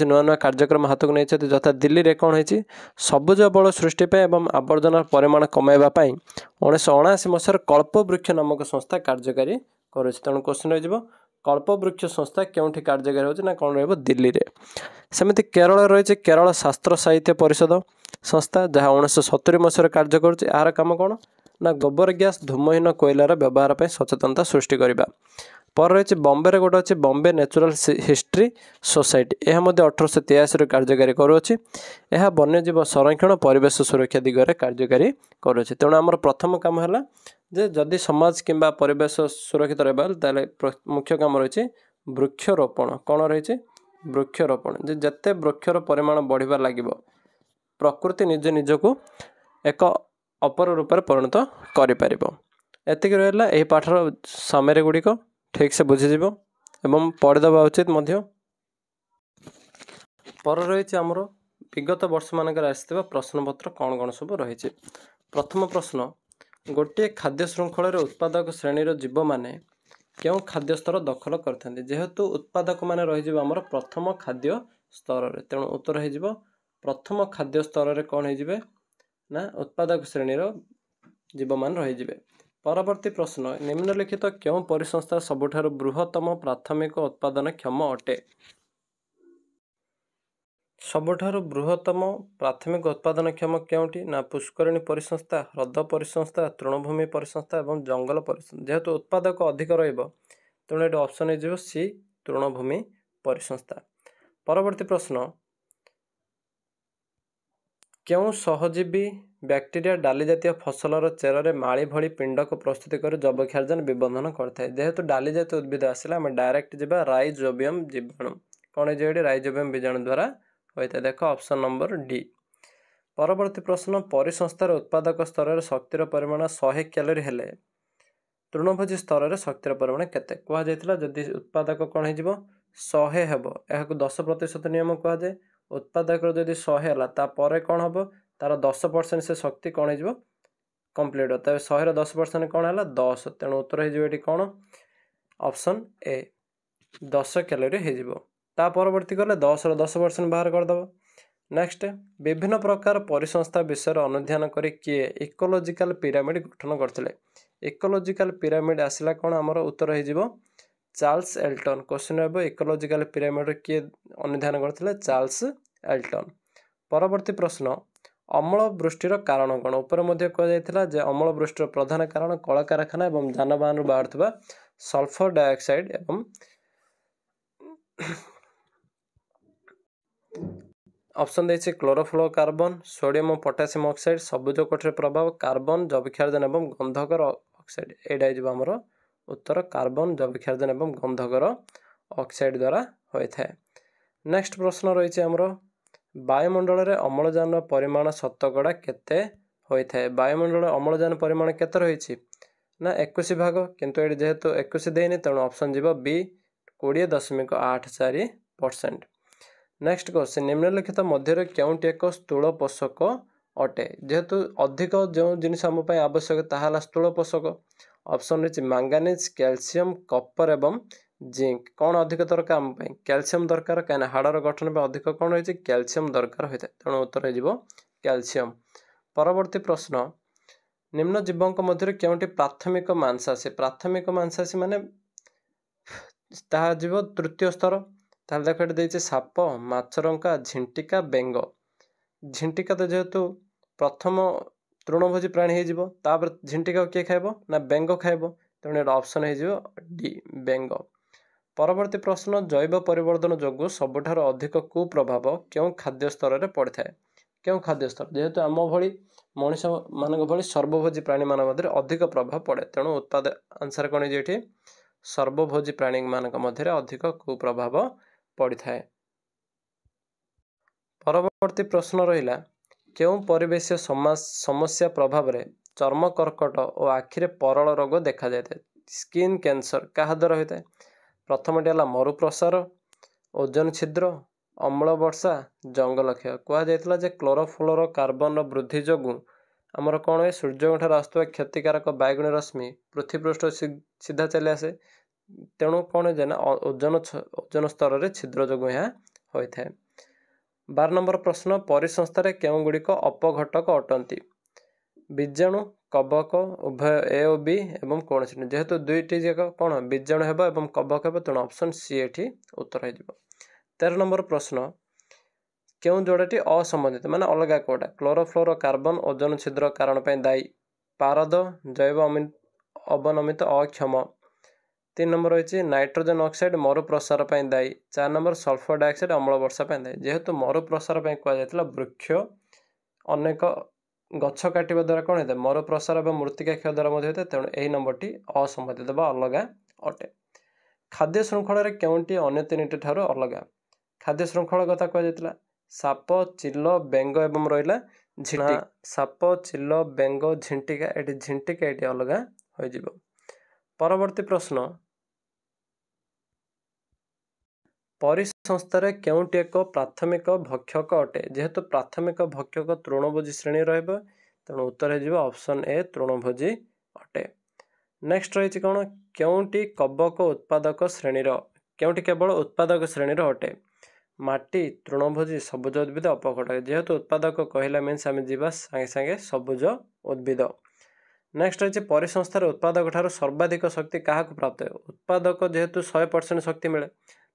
नुआ नुआ कार्यक्रम हाथ को नहीं जथा दिल्ली रे कौन हो सबुज बल सृष्टि एवं आवर्जनार परिमाण कमाइवाई 1979 मसीहार कल्पवृक्ष नामक संस्था कार्यकारी कर। तेणु क्वेश्चन रही कल्पवृक्ष संस्था क्योंठी कार्यकारी होना कौन रही रे। सेमती केरल रही केरल शास्त्र साहित्य परिषद संस्था जहाँ 1970 मसीहार कार्य कर काम कौन ना गोबर गैस धूमहीन कोयलार व्यवहार पर सचेतनता सृष्टि करने। पर रही बॉम्बे गोटे अच्छे बॉम्बे नेचुरल हिस्ट्री सोसाइटी यह 1883 कार्यकारी करुच्ची यह वन्यजीव संरक्षण परिवेश सुरक्षा दिगरे कार्यकारी करुच्ची। तेणु आमर प्रथम काम है जे जदि समाज किंबा परिवेश सुरक्षित रहा मुख्य काम रही वृक्षरोपण कौन रही वृक्षरोपण जेते वृक्षर परिमाण बढ़िबार लगिब प्रकृति निज निजको एक अपर रूप में परिणत करें। रहा यही पाठर सामरी गुड़िक ठीक से बुझीज एवं पढ़ीदवा उचित मध्य। पर रही आमर विगत वर्ष मानक आसवा प्रश्नपत्र कौन कौन सब रही। प्रथम प्रश्न गोटे खाद्य श्रृंखल उत्पादक श्रेणीर जीव माने क्यों खाद्य स्तर दखल करते जेहेतु उत्पादक माने रही आमर प्रथम खाद्य स्तर में तेणु उत्तर हो प्रथम खाद्य स्तर में कौन हो ना उत्पादक श्रेणीर जीव मान रही। परवर्ती प्रश्न निम्नलिखित क्यों परिसंस्था सबुठारु बृहत्तम प्राथमिक उत्पादन क्षम अटे। सबुठारु बृहत्तम प्राथमिक उत्पादन क्षम क्योंटी ना पुष्करिणी परिसंस्था ह्रद परिसंस्था तृणभूमि परिसंस्था एवं जंगल परिसंस्था जेहेतु उत्पादक अधिक तेणु ये ऑप्शन हो सी तृणभूमि परिसंस्था। परवर्ती प्रश्न क्यों सहजीवी बैक्टीरिया डाली जातीय फसलर चेर माली भली पिंड को प्रस्तुत कर जैवक्षारजन विबंधन करता जेहेतु डाली जातीय उद्भिद आसला आम डायरेक्ट जा राइजोबियम जीवाणु कौन है राइजोबियम बीजाणु द्वारा होता है देख ऑप्शन नंबर डी। परवर्ती प्रश्न परिसंस्थार उत्पादक स्तर में शक्तिर परिमाण 100 कैलोरी हेले तृणभोजी स्तर में शक्तिर परिमाण केते कहुला जदि उत्पादक कौन हो 100 हेब यह 10% नियम कहुए उत्पादक जदि 100 है तापर कौन हम तार 10% से शक्ति कौन हो कंप्लीट हो 100 10% कौन है 10 तेणु उत्तर हो कौन ऑप्शन ए 10 कैलोरी हो परवर्ती गले 10 रो 10% बाहर करदेव। नेक्स्ट विभिन्न प्रकार परिसंस्था विषय अनुध्यान कर किए इकोलोजिकल पिरामिड गठन करते इकोलोजिकल पिरामिड आसला कौन आमर उत्तर हो चार्ल्स एल्टन। क्वेश्चन है इकोलोजिकल पिरामिड किए अनुध्यान करते चार्ल्स एल्टन। परवर्ती प्रश्न अम्ल वृष्टिर कारण कौन ऊपर कहुला अम्ल वृष्टिर प्रधान कारण कलकारखाना एवं जानवाहन बाहर सल्फर डाइऑक्साइड एवं ऑप्शन देछि क्लोरोफ्लोरोकार्बन सोडियम और पोटासियम ऑक्साइड सबुज कोठरी प्रभाव कार्बन जैवक्षारजन एवं गंधकर ऑक्साइड एटा आमर उत्तर कार्बन जैवक्षारजन एवं गंधकर ऑक्साइड द्वारा होता है। नेक्स्ट प्रश्न रही आमर वायुमंडल में अम्लजान परिमाण शतकड़ा केते ହୋଇଥାଏ। ବାୟୁମଣ୍ଡଳ ଅମ୍ଳଜାନ ପରିମାଣ କେତେ ରହିଛି ନା 21 ଭାଗ, କିନ୍ତୁ ଏଠି ଯେହେତୁ 21 ଦେଇନି ତେଣୁ ଅପସନ୍ ଯିବ ବି 20.84%। ନେକ୍ସଟ କ୍ୱେଶ୍ଚିନ୍, ନିମ୍ନଲିଖିତ ମଧ୍ୟରେ କେଉଁଟି ଏକ ସ୍ଥୂଳ ପୋଷକ ଅଟେ? ଯେହେତୁ ଅଧିକ ଯେଉଁ ଜିନିଷ ଆମ ପାଇଁ ଆବଶ୍ୟକ ତାହା ହେଲା ସ୍ଥୂଳ ପୋଷକ। ଅପସନ୍ ରହିଛି ମାଙ୍ଗାନିଜ, କ୍ୟାଲସିୟମ, କପର ଏବଂ ଜିଙ୍କ। କ'ଣ ଅଧିକ ଦରକାର ଆମ ପାଇଁ? କ୍ୟାଲସିୟମ ଦରକାର, କାହିଁକିନା ହାଡ଼ର ଗଠନ ପାଇଁ ଅଧିକ କ'ଣ ରହିଛି? କ୍ୟାଲସିୟମ ଦରକାର ହୋଇଥାଏ। ତେଣୁ ଉତ୍ତର ହେଇଯିବ କ୍ୟାଲସିୟମ। ପରବର୍ତ୍ତୀ ପ୍ରଶ୍ନ, ନିମ୍ନ ଜୀବଙ୍କ ମଧ୍ୟରେ କେଉଁଟି ପ୍ରାଥମିକ ମାଂସାଶୀ? ପ୍ରାଥମିକ ମାଂସାଶୀ ମାନେ ତାହା ଯିବ ତୃତୀୟ ସ୍ତର। ତାହେଲେ ଦେଖ ଏଠି ଦେଇଛି ସାପ, ମାଛରଙ୍କା, ଝିଣ୍ଟିକା, ବେଙ୍ଗ। ଝିଣ୍ଟିକା ତ ଯେହେତୁ ପ୍ରଥମ ତୃଣଭୋଜୀ ପ୍ରାଣୀ ହେଇଯିବ, ତାପରେ ଝିଣ୍ଟିକାକୁ କିଏ ଖାଇବ ନା ବେଙ୍ଗ ଖାଇବ। ତେଣୁ ଏଇଟା ଅପସନ୍ ହେଇଯିବ ଡି ବେଙ୍ଗ। ପରବର୍ତ୍ତୀ ପ୍ରଶ୍ନ, ଜୈବ ପରିବର୍ତ୍ତନ ଯୋଗୁଁ ସବୁଠାରୁ ଅଧିକ କୁପ୍ରଭାବ କେଉଁ ଖାଦ୍ୟ ସ୍ତରରେ ପଡ଼ିଥାଏ? କେଉଁ ଖାଦ୍ୟ ସ୍ତର? ଯେହେତୁ ଆମ ଭଳି ମଣିଷମାନଙ୍କ ଭଳି ସର୍ବଭୋଜୀ ପ୍ରାଣୀମାନଙ୍କ ମଧ୍ୟରେ ଅଧିକ ପ୍ରଭାବ ପଡ଼େ, ତେଣୁ ଉତ୍ପାଦ ଆନ୍ସର୍ କ'ଣ ହେଇଛି ଏଠି? ସର୍ବଭୋଜୀ ପ୍ରାଣୀମାନଙ୍କ ମଧ୍ୟରେ ଅଧିକ କୁପ୍ରଭାବ ପଡ଼ିଥାଏ। ପରବର୍ତ୍ତୀ ପ୍ରଶ୍ନ ରହିଲା, କେଉଁ ପରିବେଶୀୟ ସମସ୍ୟା ପ୍ରଭାବରେ ଚର୍ମ କର୍କଟ ଓ ଆଖିରେ ପରଳ ରୋଗ ଦେଖାଯାଇଥାଏ? ସ୍କିନ୍ କ୍ୟାନ୍ସର କାହା ଦ୍ୱାରା ହୋଇଥାଏ? ପ୍ରଥମଟି ହେଲା ମରୁପ୍ରସାର, ଓଜୋନ ଛିଦ୍ର, ଅମ୍ଳ ବର୍ଷା, ଜଙ୍ଗଲ କ୍ଷୟ। କୁହାଯାଇଥିଲା ଯେ କ୍ଲୋରୋଫ୍ଲୋରୋ କାର୍ବନର ବୃଦ୍ଧି ଯୋଗୁଁ ଆମର କ'ଣ ହୁଏ? ସୂର୍ଯ୍ୟଙ୍କଠାରୁ ଆସୁଥିବା କ୍ଷତିକାରକ ବାୟୁଗୁଣ ରଶ୍ମି ପୃଥିବୀପୃଷ୍ଠ ସିଧା ଚାଲି ଆସେ। ତେଣୁ କ'ଣ ହେଇଯାଏ ନା ଓଜୋନ ସ୍ତରରେ ଛିଦ୍ର ଯୋଗୁଁ ଏହା ହୋଇଥାଏ। 12 ନମ୍ବର ପ୍ରଶ୍ନ, ପରିସଂସ୍ଥାରେ କେଉଁଗୁଡ଼ିକ ଅପଘଟକ ଅଟନ୍ତି? ବୀଜାଣୁ, କବକ, ଉଭୟ ଏ ଓ ବି ଏବଂ କୌଣସି ନୁହେଁ। ଯେହେତୁ ଦୁଇଟି ଯାକ କ'ଣ ବୀଜାଣୁ ହେବ ଏବଂ କବକ ହେବ, ତେଣୁ ଅପସନ୍ ସି ଏଠି ଉତ୍ତର ହେଇଯିବ। 13 ନମ୍ବର ପ୍ରଶ୍ନ, କେଉଁ ଯୋଡ଼ାଟି ଅସମ୍ବନ୍ଧିତ ମାନେ ଅଲଗା କୋଉଟା? କ୍ଲୋରୋଫ୍ଲୋରୋ କାର୍ବନ ଓଜୋନ ଛିଦ୍ର କାରଣ ପାଇଁ ଦାୟୀ, ପାରଦ ଜୈବ ଅବନମିତ ଅକ୍ଷମ। 3 ନମ୍ବର ରହିଛି ନାଇଟ୍ରୋଜେନ ଅକ୍ସାଇଡ୍ ମରୁପ୍ରସାର ପାଇଁ ଦାୟୀ। 4 ନମ୍ବର ସଲଫର ଡାଇଅକ୍ସାଇଡ୍ ଅମ୍ଳ ବର୍ଷା ପାଇଁ ଦାୟୀ। ଯେହେତୁ ମରୁପ୍ରସାର ପାଇଁ କୁହାଯାଇଥିଲା ବୃକ୍ଷ ଅନେକ ଗଛ କାଟିବା ଦ୍ୱାରା କ'ଣ ହୋଇଥାଏ? ମରୁପ୍ରସାର ଏବଂ ମୃତ୍ତିକା କ୍ଷୟ ଦ୍ୱାରା ମଧ୍ୟ ହୋଇଥାଏ। ତେଣୁ ଏହି ନମ୍ବରଟି ଅସମ୍ବନ୍ଧିତ ବା ଅଲଗା ଅଟେ। ଖାଦ୍ୟ ଶୃଙ୍ଖଳରେ କେଉଁଟି ଅନ୍ୟ ତିନିଟି ଠାରୁ ଅଲଗା? ଖାଦ୍ୟ ଶୃଙ୍ଖଳ କଥା କୁହାଯାଇଥିଲା ସାପ, ଚିଲ, ବେଙ୍ଗ ଏବଂ ରହିଲା ଝିଣ୍ଟିକା। ସାପ, ଚିଲ, ବେଙ୍ଗ, ଝିଣ୍ଟିକା। ଏଠି ଝିଣ୍ଟିକା ଏଠି ଅଲଗା ହୋଇଯିବ। ପରବର୍ତ୍ତୀ ପ୍ରଶ୍ନ, ପରିସଂସ୍ଥାରେ କେଉଁଟି ଏକ ପ୍ରାଥମିକ ଭକ୍ଷକ ଅଟେ? ଯେହେତୁ ପ୍ରାଥମିକ ଭକ୍ଷକ ତୃଣଭୋଜୀ ଶ୍ରେଣୀ ରହିବ, ତେଣୁ ଉତ୍ତର ହେଇଯିବ ଅପସନ୍ ଏ ତୃଣଭୋଜୀ ଅଟେ। ନେକ୍ସଟ ରହିଛି କ'ଣ? କେଉଁଟି କବକ ଉତ୍ପାଦକ ଶ୍ରେଣୀର? କେଉଁଟି କେବଳ ଉତ୍ପାଦକ ଶ୍ରେଣୀର ଅଟେ? ମାଟି, ତୃଣଭୋଜୀ, ସବୁଜ ଉଦ୍ଭିଦ, ଅପଘଟକ। ଯେହେତୁ ଉତ୍ପାଦକ କହିଲା ମିନ୍ସ ଆମେ ଯିବା ସାଙ୍ଗେ ସାଙ୍ଗେ ସବୁଜ ଉଦ୍ଭିଦ। ନେକ୍ସଟ ରହିଛି ପରିସଂସ୍ଥାରେ ଉତ୍ପାଦକ ଠାରୁ ସର୍ବାଧିକ ଶକ୍ତି କାହାକୁ ପ୍ରାପ୍ତ ହେବ? ଉତ୍ପାଦକ ଯେହେତୁ 100% ଶକ୍ତି ମିଳେ,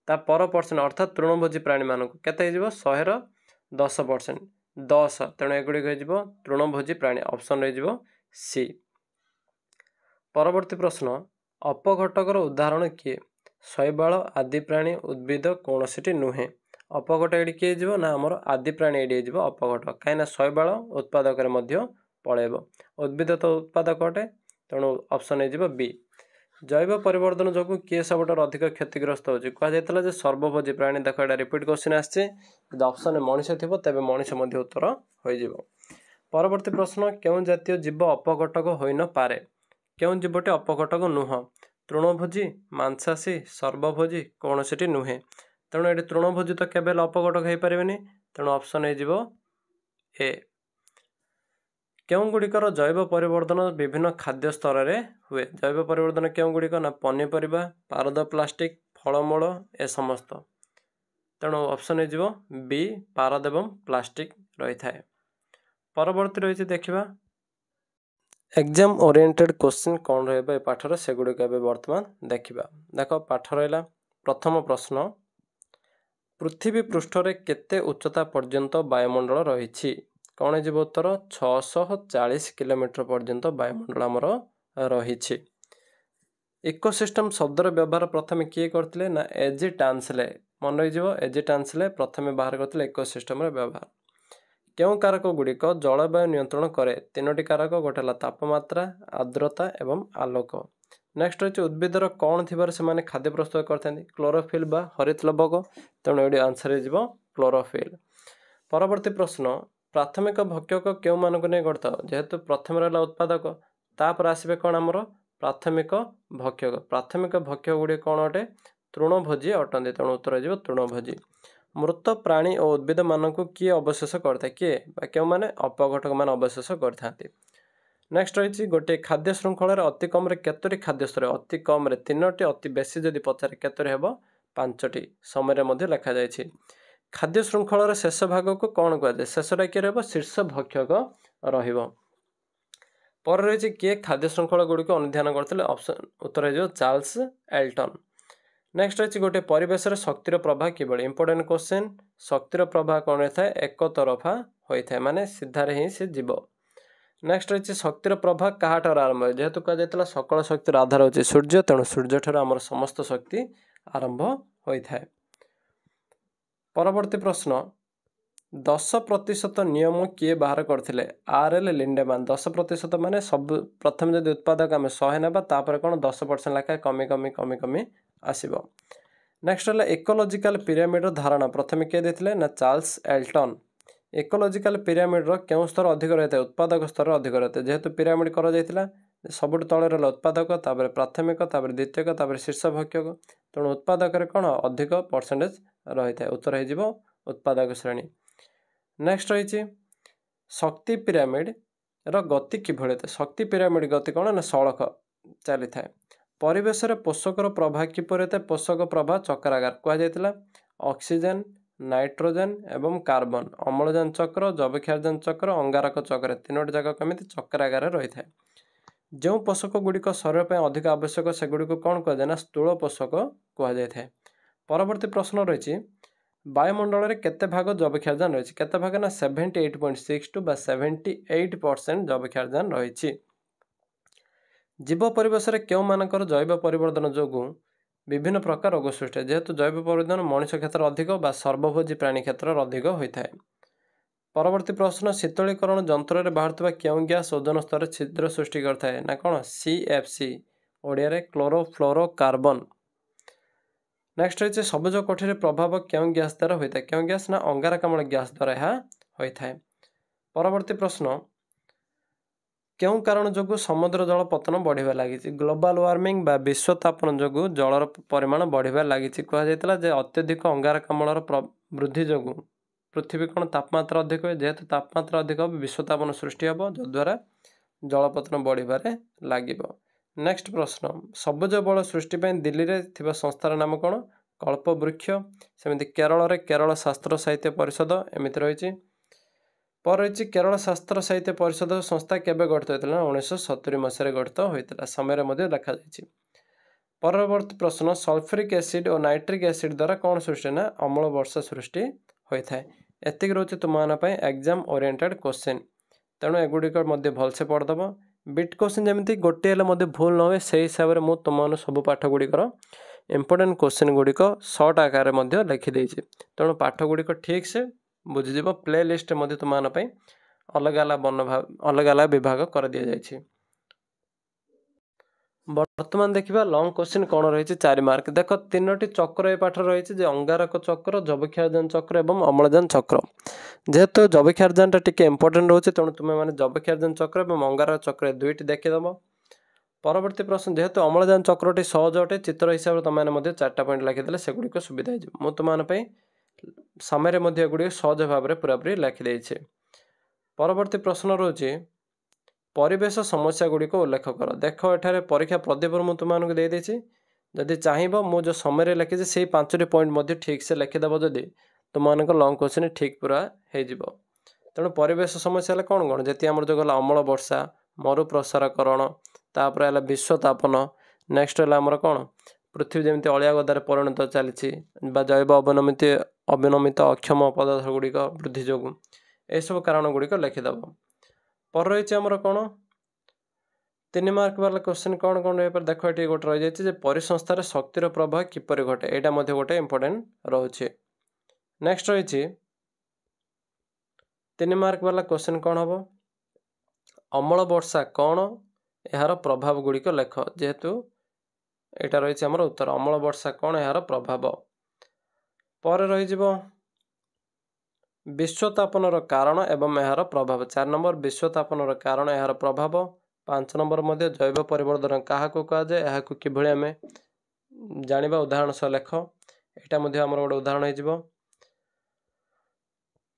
ତା ପର ପରସେଣ୍ଟ ଅର୍ଥାତ୍ ତୃଣଭୋଜୀ ପ୍ରାଣୀମାନଙ୍କୁ କେତେ ହେଇଯିବ? 100ର 10%, 10। ତେଣୁ ଏଗୁଡ଼ିକ ହେଇଯିବ ତୃଣଭୋଜୀ ପ୍ରାଣୀ। ଅପସନ୍ ରହିଯିବ ସି। ପରବର୍ତ୍ତୀ ପ୍ରଶ୍ନ, ଅପଘଟକର ଉଦାହରଣ କିଏ? ଶୈବାଳ, ଆଦି ପ୍ରାଣୀ, ଉଦ୍ଭିଦ, କୌଣସିଟି ନୁହେଁ। ଅପଘଟକ ଏଠି କିଏ ହେଇଯିବ ନା ଆମର ଆଦି ପ୍ରାଣୀ ଏଠି ହେଇଯିବ ଅପଘଟକ, କାହିଁକିନା ଶୈବାଳ ଉତ୍ପାଦକରେ ମଧ୍ୟ ପଳେଇବ। ଉଦ୍ଭିଦ ତ ଉତ୍ପାଦକ ଅଟେ, ତେଣୁ ଅପସନ୍ ହେଇଯିବ ବି। ଜୈବ ପରିବର୍ତ୍ତନ ଯୋଗୁଁ କିଏ ସବୁଠାରୁ ଅଧିକ କ୍ଷତିଗ୍ରସ୍ତ ହେଉଛି? କୁହାଯାଇଥିଲା ଯେ ସର୍ବଭୋଜୀ ପ୍ରାଣୀ। ଦେଖ ଏଇଟା ରିପିଟ୍ କ୍ୱେଶ୍ଚିନ୍ ଆସିଛି, ଯଦି ଅପସନ୍ରେ ମଣିଷ ଥିବ ତେବେ ମଣିଷ ମଧ୍ୟ ଉତ୍ତର ହୋଇଯିବ। ପରବର୍ତ୍ତୀ ପ୍ରଶ୍ନ, କେଉଁ ଜାତୀୟ ଜୀବ ଅପଘଟକ ହୋଇନପାରେ? କେଉଁ ଜୀବଟି ଅପଘଟକ ନୁହଁ? ତୃଣଭୋଜୀ, ମାଂସାଶୀ, ସର୍ବଭୋଜୀ, କୌଣସିଟି ନୁହେଁ। ତେଣୁ ଏଠି ତୃଣଭୋଜୀ ତ କେବେ ହେଲେ ଅପଘଟକ ହେଇପାରିବେନି, ତେଣୁ ଅପସନ୍ ହେଇଯିବ ଏ। କେଉଁଗୁଡ଼ିକର ଜୈବ ପରିବର୍ତ୍ତନ ବିଭିନ୍ନ ଖାଦ୍ୟ ସ୍ତରରେ ହୁଏ? ଜୈବ ପରିବର୍ତ୍ତନ କେଉଁଗୁଡ଼ିକ ନା ପନିପରିବା, ପାରଦ, ପ୍ଲାଷ୍ଟିକ, ଫଳମୂଳ ଏ ସମସ୍ତ। ତେଣୁ ଅପସନ୍ ହେଇଯିବ ବି, ପାରଦ ଏବଂ ପ୍ଲାଷ୍ଟିକ ରହିଥାଏ। ପରବର୍ତ୍ତୀ ରହିଛି ଦେଖିବା ଏକ୍ଜାମ୍ ଓରିଏଣ୍ଟେଡ୍ କ୍ୱେଶ୍ଚିନ୍ କ'ଣ ରହିବ ଏ ପାଠରେ, ସେଗୁଡ଼ିକ ଏବେ ବର୍ତ୍ତମାନ ଦେଖିବା। ଦେଖ ପାଠ ରହିଲା ପ୍ରଥମ ପ୍ରଶ୍ନ, ପୃଥିବୀ ପୃଷ୍ଠରେ କେତେ ଉଚ୍ଚତା ପର୍ଯ୍ୟନ୍ତ ବାୟୁମଣ୍ଡଳ ରହିଛି? କ'ଣ ହେଇଯିବ ଉତ୍ତର? 640 କିଲୋମିଟର ପର୍ଯ୍ୟନ୍ତ ବାୟୁମଣ୍ଡଳ ଆମର ରହିଛି। ଇକୋସିଷ୍ଟମ ଶବ୍ଦର ବ୍ୟବହାର ପ୍ରଥମେ କିଏ କରିଥିଲେ ନା ଏଜି ଟାନ୍ସଲେ। ମନେ ରହିଯିବ ଏଜି ଟାନ୍ସଲେ ପ୍ରଥମେ ବାହାର କରିଥିଲେ ଇକୋସିଷ୍ଟମର ବ୍ୟବହାର। କେଉଁ କାରକ ଗୁଡ଼ିକ ଜଳବାୟୁ ନିୟନ୍ତ୍ରଣ କରେ? ତିନୋଟି କାରକ, ଗୋଟେ ହେଲା ତାପମାତ୍ରା, ଆର୍ଦ୍ରତା ଏବଂ ଆଲୋକ। ନେକ୍ସଟ ରହିଛି ଉଦ୍ଭିଦର କ'ଣ ଥିବାରୁ ସେମାନେ ଖାଦ୍ୟ ପ୍ରସ୍ତୁତ କରିଥାନ୍ତି? କ୍ଲୋରୋଫିଲ୍ ବା ହରିତ ଲବକ। ତେଣୁ ଏଠି ଆନ୍ସର ହେଇଯିବ କ୍ଲୋରୋଫିଲ୍। ପରବର୍ତ୍ତୀ ପ୍ରଶ୍ନ, प्राथमिक भक्षक क्यों मानक नहीं गठित जेहेतु प्रथम रहा उत्पादक तापर आसबे कौन आमर प्राथमिक भक्षक गुड़ी कौन अटे तृणभोजी अटंती तेणु उत्तर हो तृणभोजी। मृत प्राणी और उद्भिद मानक किए अवशेष करता किए क्यों माने अपघटक मान अवशेष करते। नेक्स्ट रही गोटे खाद्य श्रृंखल अति कम केतोटी खाद्य स्तर अति कम 3टी अति बेसी जदि पचारे केतोटी हेब 5टी समय लिखा जाइए। खाद्य श्रृंखल शेष भाग को कौन कहुए शेषटा किए रही शीर्ष भक्षक पर रही किए खाद्य श्रृंखल गुड़ी को अनुधान करते ऑप्शन उत्तर हो चार्ल्स एल्टन। नेक्स्ट रही गोटे परिवेश शक्तिर प्रभाव किभଳି इंपोर्टेंट क्वेश्चन शक्तिर प्रभाव कौन होता है एक तरफा होता है माने सीधारे ही से जीव। नेक्स्ट रही शक्तिर प्रभाव कहाठार आरंभ है जेहेतु कहुला सकल शक्तिर आधार होची सूर्य तेणु सूर्य ठार आमर समस्त शक्ति आरंभ होता है। परवर्ती प्रश्न 10% नियम किए बाहर करते आर.एल. लिंडेमान 10% माने सब प्रथम जदि उत्पादक आम 100 ना कौन 10% लेखा कमी कमी कमी कमी आसब। नेक्स्ट है इकोलॉजिकल पिरामिड धारणा प्रथम किए देते ना चार्ल्स एल्टन। इकोलॉजिकल पिरामिड क्यों स्तर अधिक रही है उत्पादक स्तर अधिक रही है जेहेतु पिरामिड कर सबुठ तले रहा उत्पादक तापर प्राथमिक तापर द्वितीयक तापर शीर्ष भक्षक तेणु उत्पादक कौन अधिक परसेंटेज रही है उत्तर हो उत्पादक श्रेणी। नेक्स्ट रही शक्ति पिरामिड गति किभଳି शक्ति पिरामिड गति कौन ना सड़क चली था। परिवेश पोषकर प्रभाव किपर होता है पोषक प्रभाव चक्राकार कहुला ऑक्सीजन नाइट्रोजन एवं कार्बन अम्लजान चक्र जैविक चक्र अंगारक चक्र तीनोटी जाक कमी चक्राकार रही है। जो पोषक गुड़िक शरीर पर अधिक आवश्यक सेगुड़ी को कौन कहुए ना स्थूल पोषक कहुए। परवर्ती प्रश्न रही वायुमंडल में केते भाग जैविक रही केते भाग ना 78.62 बा 78% जैविक रही। जीव परिवेश क्यों मानकर जैव परिवर्तन जो विभिन्न प्रकार रोग सृष्टि जेहेतु जैव परिवर्तन मनुष्य क्षेत्र अधिक बा सर्वभोजी प्राणी क्षेत्र अधिक होता है। परवर्ती प्रश्न शीतलीकरण जंत्र में बाहर क्यों गैस ओजोन स्तर छिद्र सृष्टि करता है ना कौन CFC ओडिया क्लोरोफ्लोरोकार्बन। नेक्स्ट रही सबुज कोठी प्रभाव क्यों गैस द्वारा होता है क्यों गैस ना अंगारकाम्ल गैस द्वारा यह होता है। परवर्ती प्रश्न क्यों कारण जो समुद्र जल पतन बढ़िया लगी ग्लोबल वार्मिंग बा विश्वतापन जो जलर परिमाण बढ़िया लगी कहुला अत्यधिक अंगारकाम्लर वृद्धि जो पृथ्वी कौन तापमात्रा अधिक हुए जेहेतु तापमात्रा अधिक हो विश्वतापन सृष्टि हे जद्वारा जलपतन बढ़िबारे लगे। नेक्स्ट प्रश्न सबुज बल सृष्टि दिल्ली में थिबा संस्थार नाम कौन कल्पवृक्ष सेमती केरल केरळ शास्त्र साहित्य परिषद एमती रही। पर रही केरल शास्त्र साहित्य परिषद संस्था केबे गठित होता 1970 मसीह गठित होता समय लिखा जाइए। परवर्ती प्रश्न सल्फ्यूरिक एसिड और नाइट्रिक एसिड द्वारा कौन सृष्टि ना अम्ल वर्षा सृष्टि होता है। एतिक रोचे तुम एग्जाम ओरिएंटेड क्वेश्चन तेणु एगुड़िक भलसे पढ़दब बिट क्वेश्चन जमी गोटे भूल न हुए से हिसाब से मुझे तुम सब पाठ गुड़िकर इंपोर्टेंट क्वेश्चन गुड़िक शॉर्ट आकार लिखिदे तेणु पाठ गुड़िक ठीक से बुझीज प्ले लिस्ट तुम अलग अलग विभाग कर दि जाए। बर्तमान देखा लॉन्ग क्वेश्चन कौन रही 4 मार्क देख 3टी चक्र ये पाठ रही अंगारक चक्र जैविक चक्र एवं अम्लजान चक्र जेहेतु जैविक टी इंपोर्टेंट रोचे तेणु तुम्हें जैविक चक्र और अंगारक चक्र 2टी देखीदेव। परवर्ती प्रश्न जेहेतु अम्लजान चक्रटी सहज अटे चित्र हिसाब से तुमने 4टा पॉइंट लिखिदे सेगुड़िक सुविधा हो तुम समय गुड़िक सहज भाव में पूरापूरी लिखिदे। परवर्ती प्रश्न रोचे परिवेश समस्या गुड़िक उल्लेख कर देख एठारे परीक्षा प्रदीप मुझे तुमको देदेछि जदि चाहब मुझे समय लिखी से 5टी पॉइंट ठीक से लिखिदेव जदि तुम लॉन्ग क्वेश्चन ठीक पूरा हो तेणु परिवेश समस्या कौन कौन जी आम जो गला अम्ल वर्षा मरु प्रसारकरण तापर है विश्वतापन नेक्स्ट है आमर कौन पृथ्वी जमी अलिया गदार परिणत चली जैव अवनमित अक्षम पदार्थ गुड़िक वृद्धि जो यह कारण गुड़िक लिखिदेव। पर रही आमर कौन 3 मार्क वाला क्वेश्चन कौन कौन रही देख ये गोटे रही जाए परिसंस्थार शक्तिर प्रभाव किपर घटे यहाँ गोटे इंपोर्टेंट रोचे। नेक्स्ट रही 3 मार्क वाला क्वेश्चन कौन हम अम्ल वर्षा कौन यार प्रभाव गुड़िक लेख जेहेतु यहाँ रही आमर उत्तर अम्ल वर्षा कौन यार प्रभाव। पर रही विश्वतापनर कारण एवं यार प्रभाव। 4 नंबर विश्वतापनर कारण यार प्रभाव। 5 नंबर मध्य जैव परिवर्तन क्या कहुए यह किभଳି आम जाना उदाहरण सह लेख। यहाँ मध्य आमर गोटे उदाहरण हो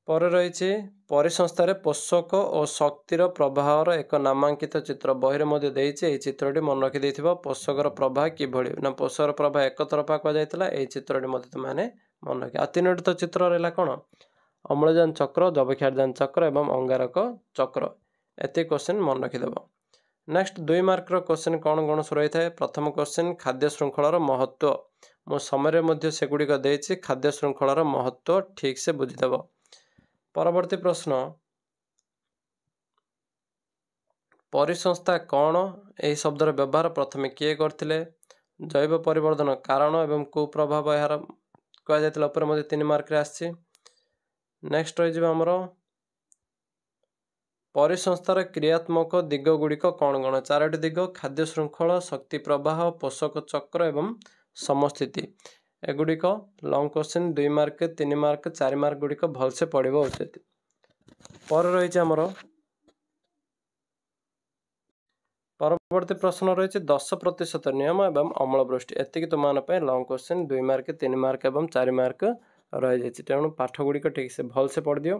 पर रही परिसंस्थार पोषक और शक्तिर प्रभावर एक नामांकित चित्र बही में देती चित्रटी मन रखी पोषकर प्रभाव किभଳି ना पोषकर प्रभाव एक तरफा कहुला यही चित्रटी तुमने मन रखी। आ 3टी तो चित्र रहा कौन अम्लजान चक्र जबक्षारजान चक्र एवं अंगारक चक्र एत क्वेश्चन मन रखिदेव। नेक्स्ट 2 मार्कर क्वेश्चन कौन कौन रही है। प्रथम क्वेश्चन खाद्य श्रृंखलार महत्व मो समय सेगुड़िक देती खाद्य श्रृंखलार महत्व ठीक से बुझीदेव। परवर्ती प्रश्न परिसंस्था कौन यही शब्दर व्यवहार प्रथमे किए करथिले। जैव परिवर्तन कारण एवं कुप्रभाव यार कहुला 3 मार्क आसी। नेक्स्ट रही आमर परिसंस्थार क्रियात्मक दिग गुड़िक कौन कौन 4टी दिग खाद्य श्रृंखला शक्ति प्रवाह पोषक चक्र एवं समस्थिति एगुड़िक long question 2 mark 3 mark 4 mark गुड़िक भलसे पढ़ा उचित। पर रही आमर परवर्ती प्रश्न रही 10% नियम एवं अम्लवृष्टि एतिक तुम लंग क्वेश्चन 2 मार्क 3 मार्क एवं 4 मार्क रही जाए। तेणु पाठ गुड़िक ठीक से भलसे पढ़ दियो।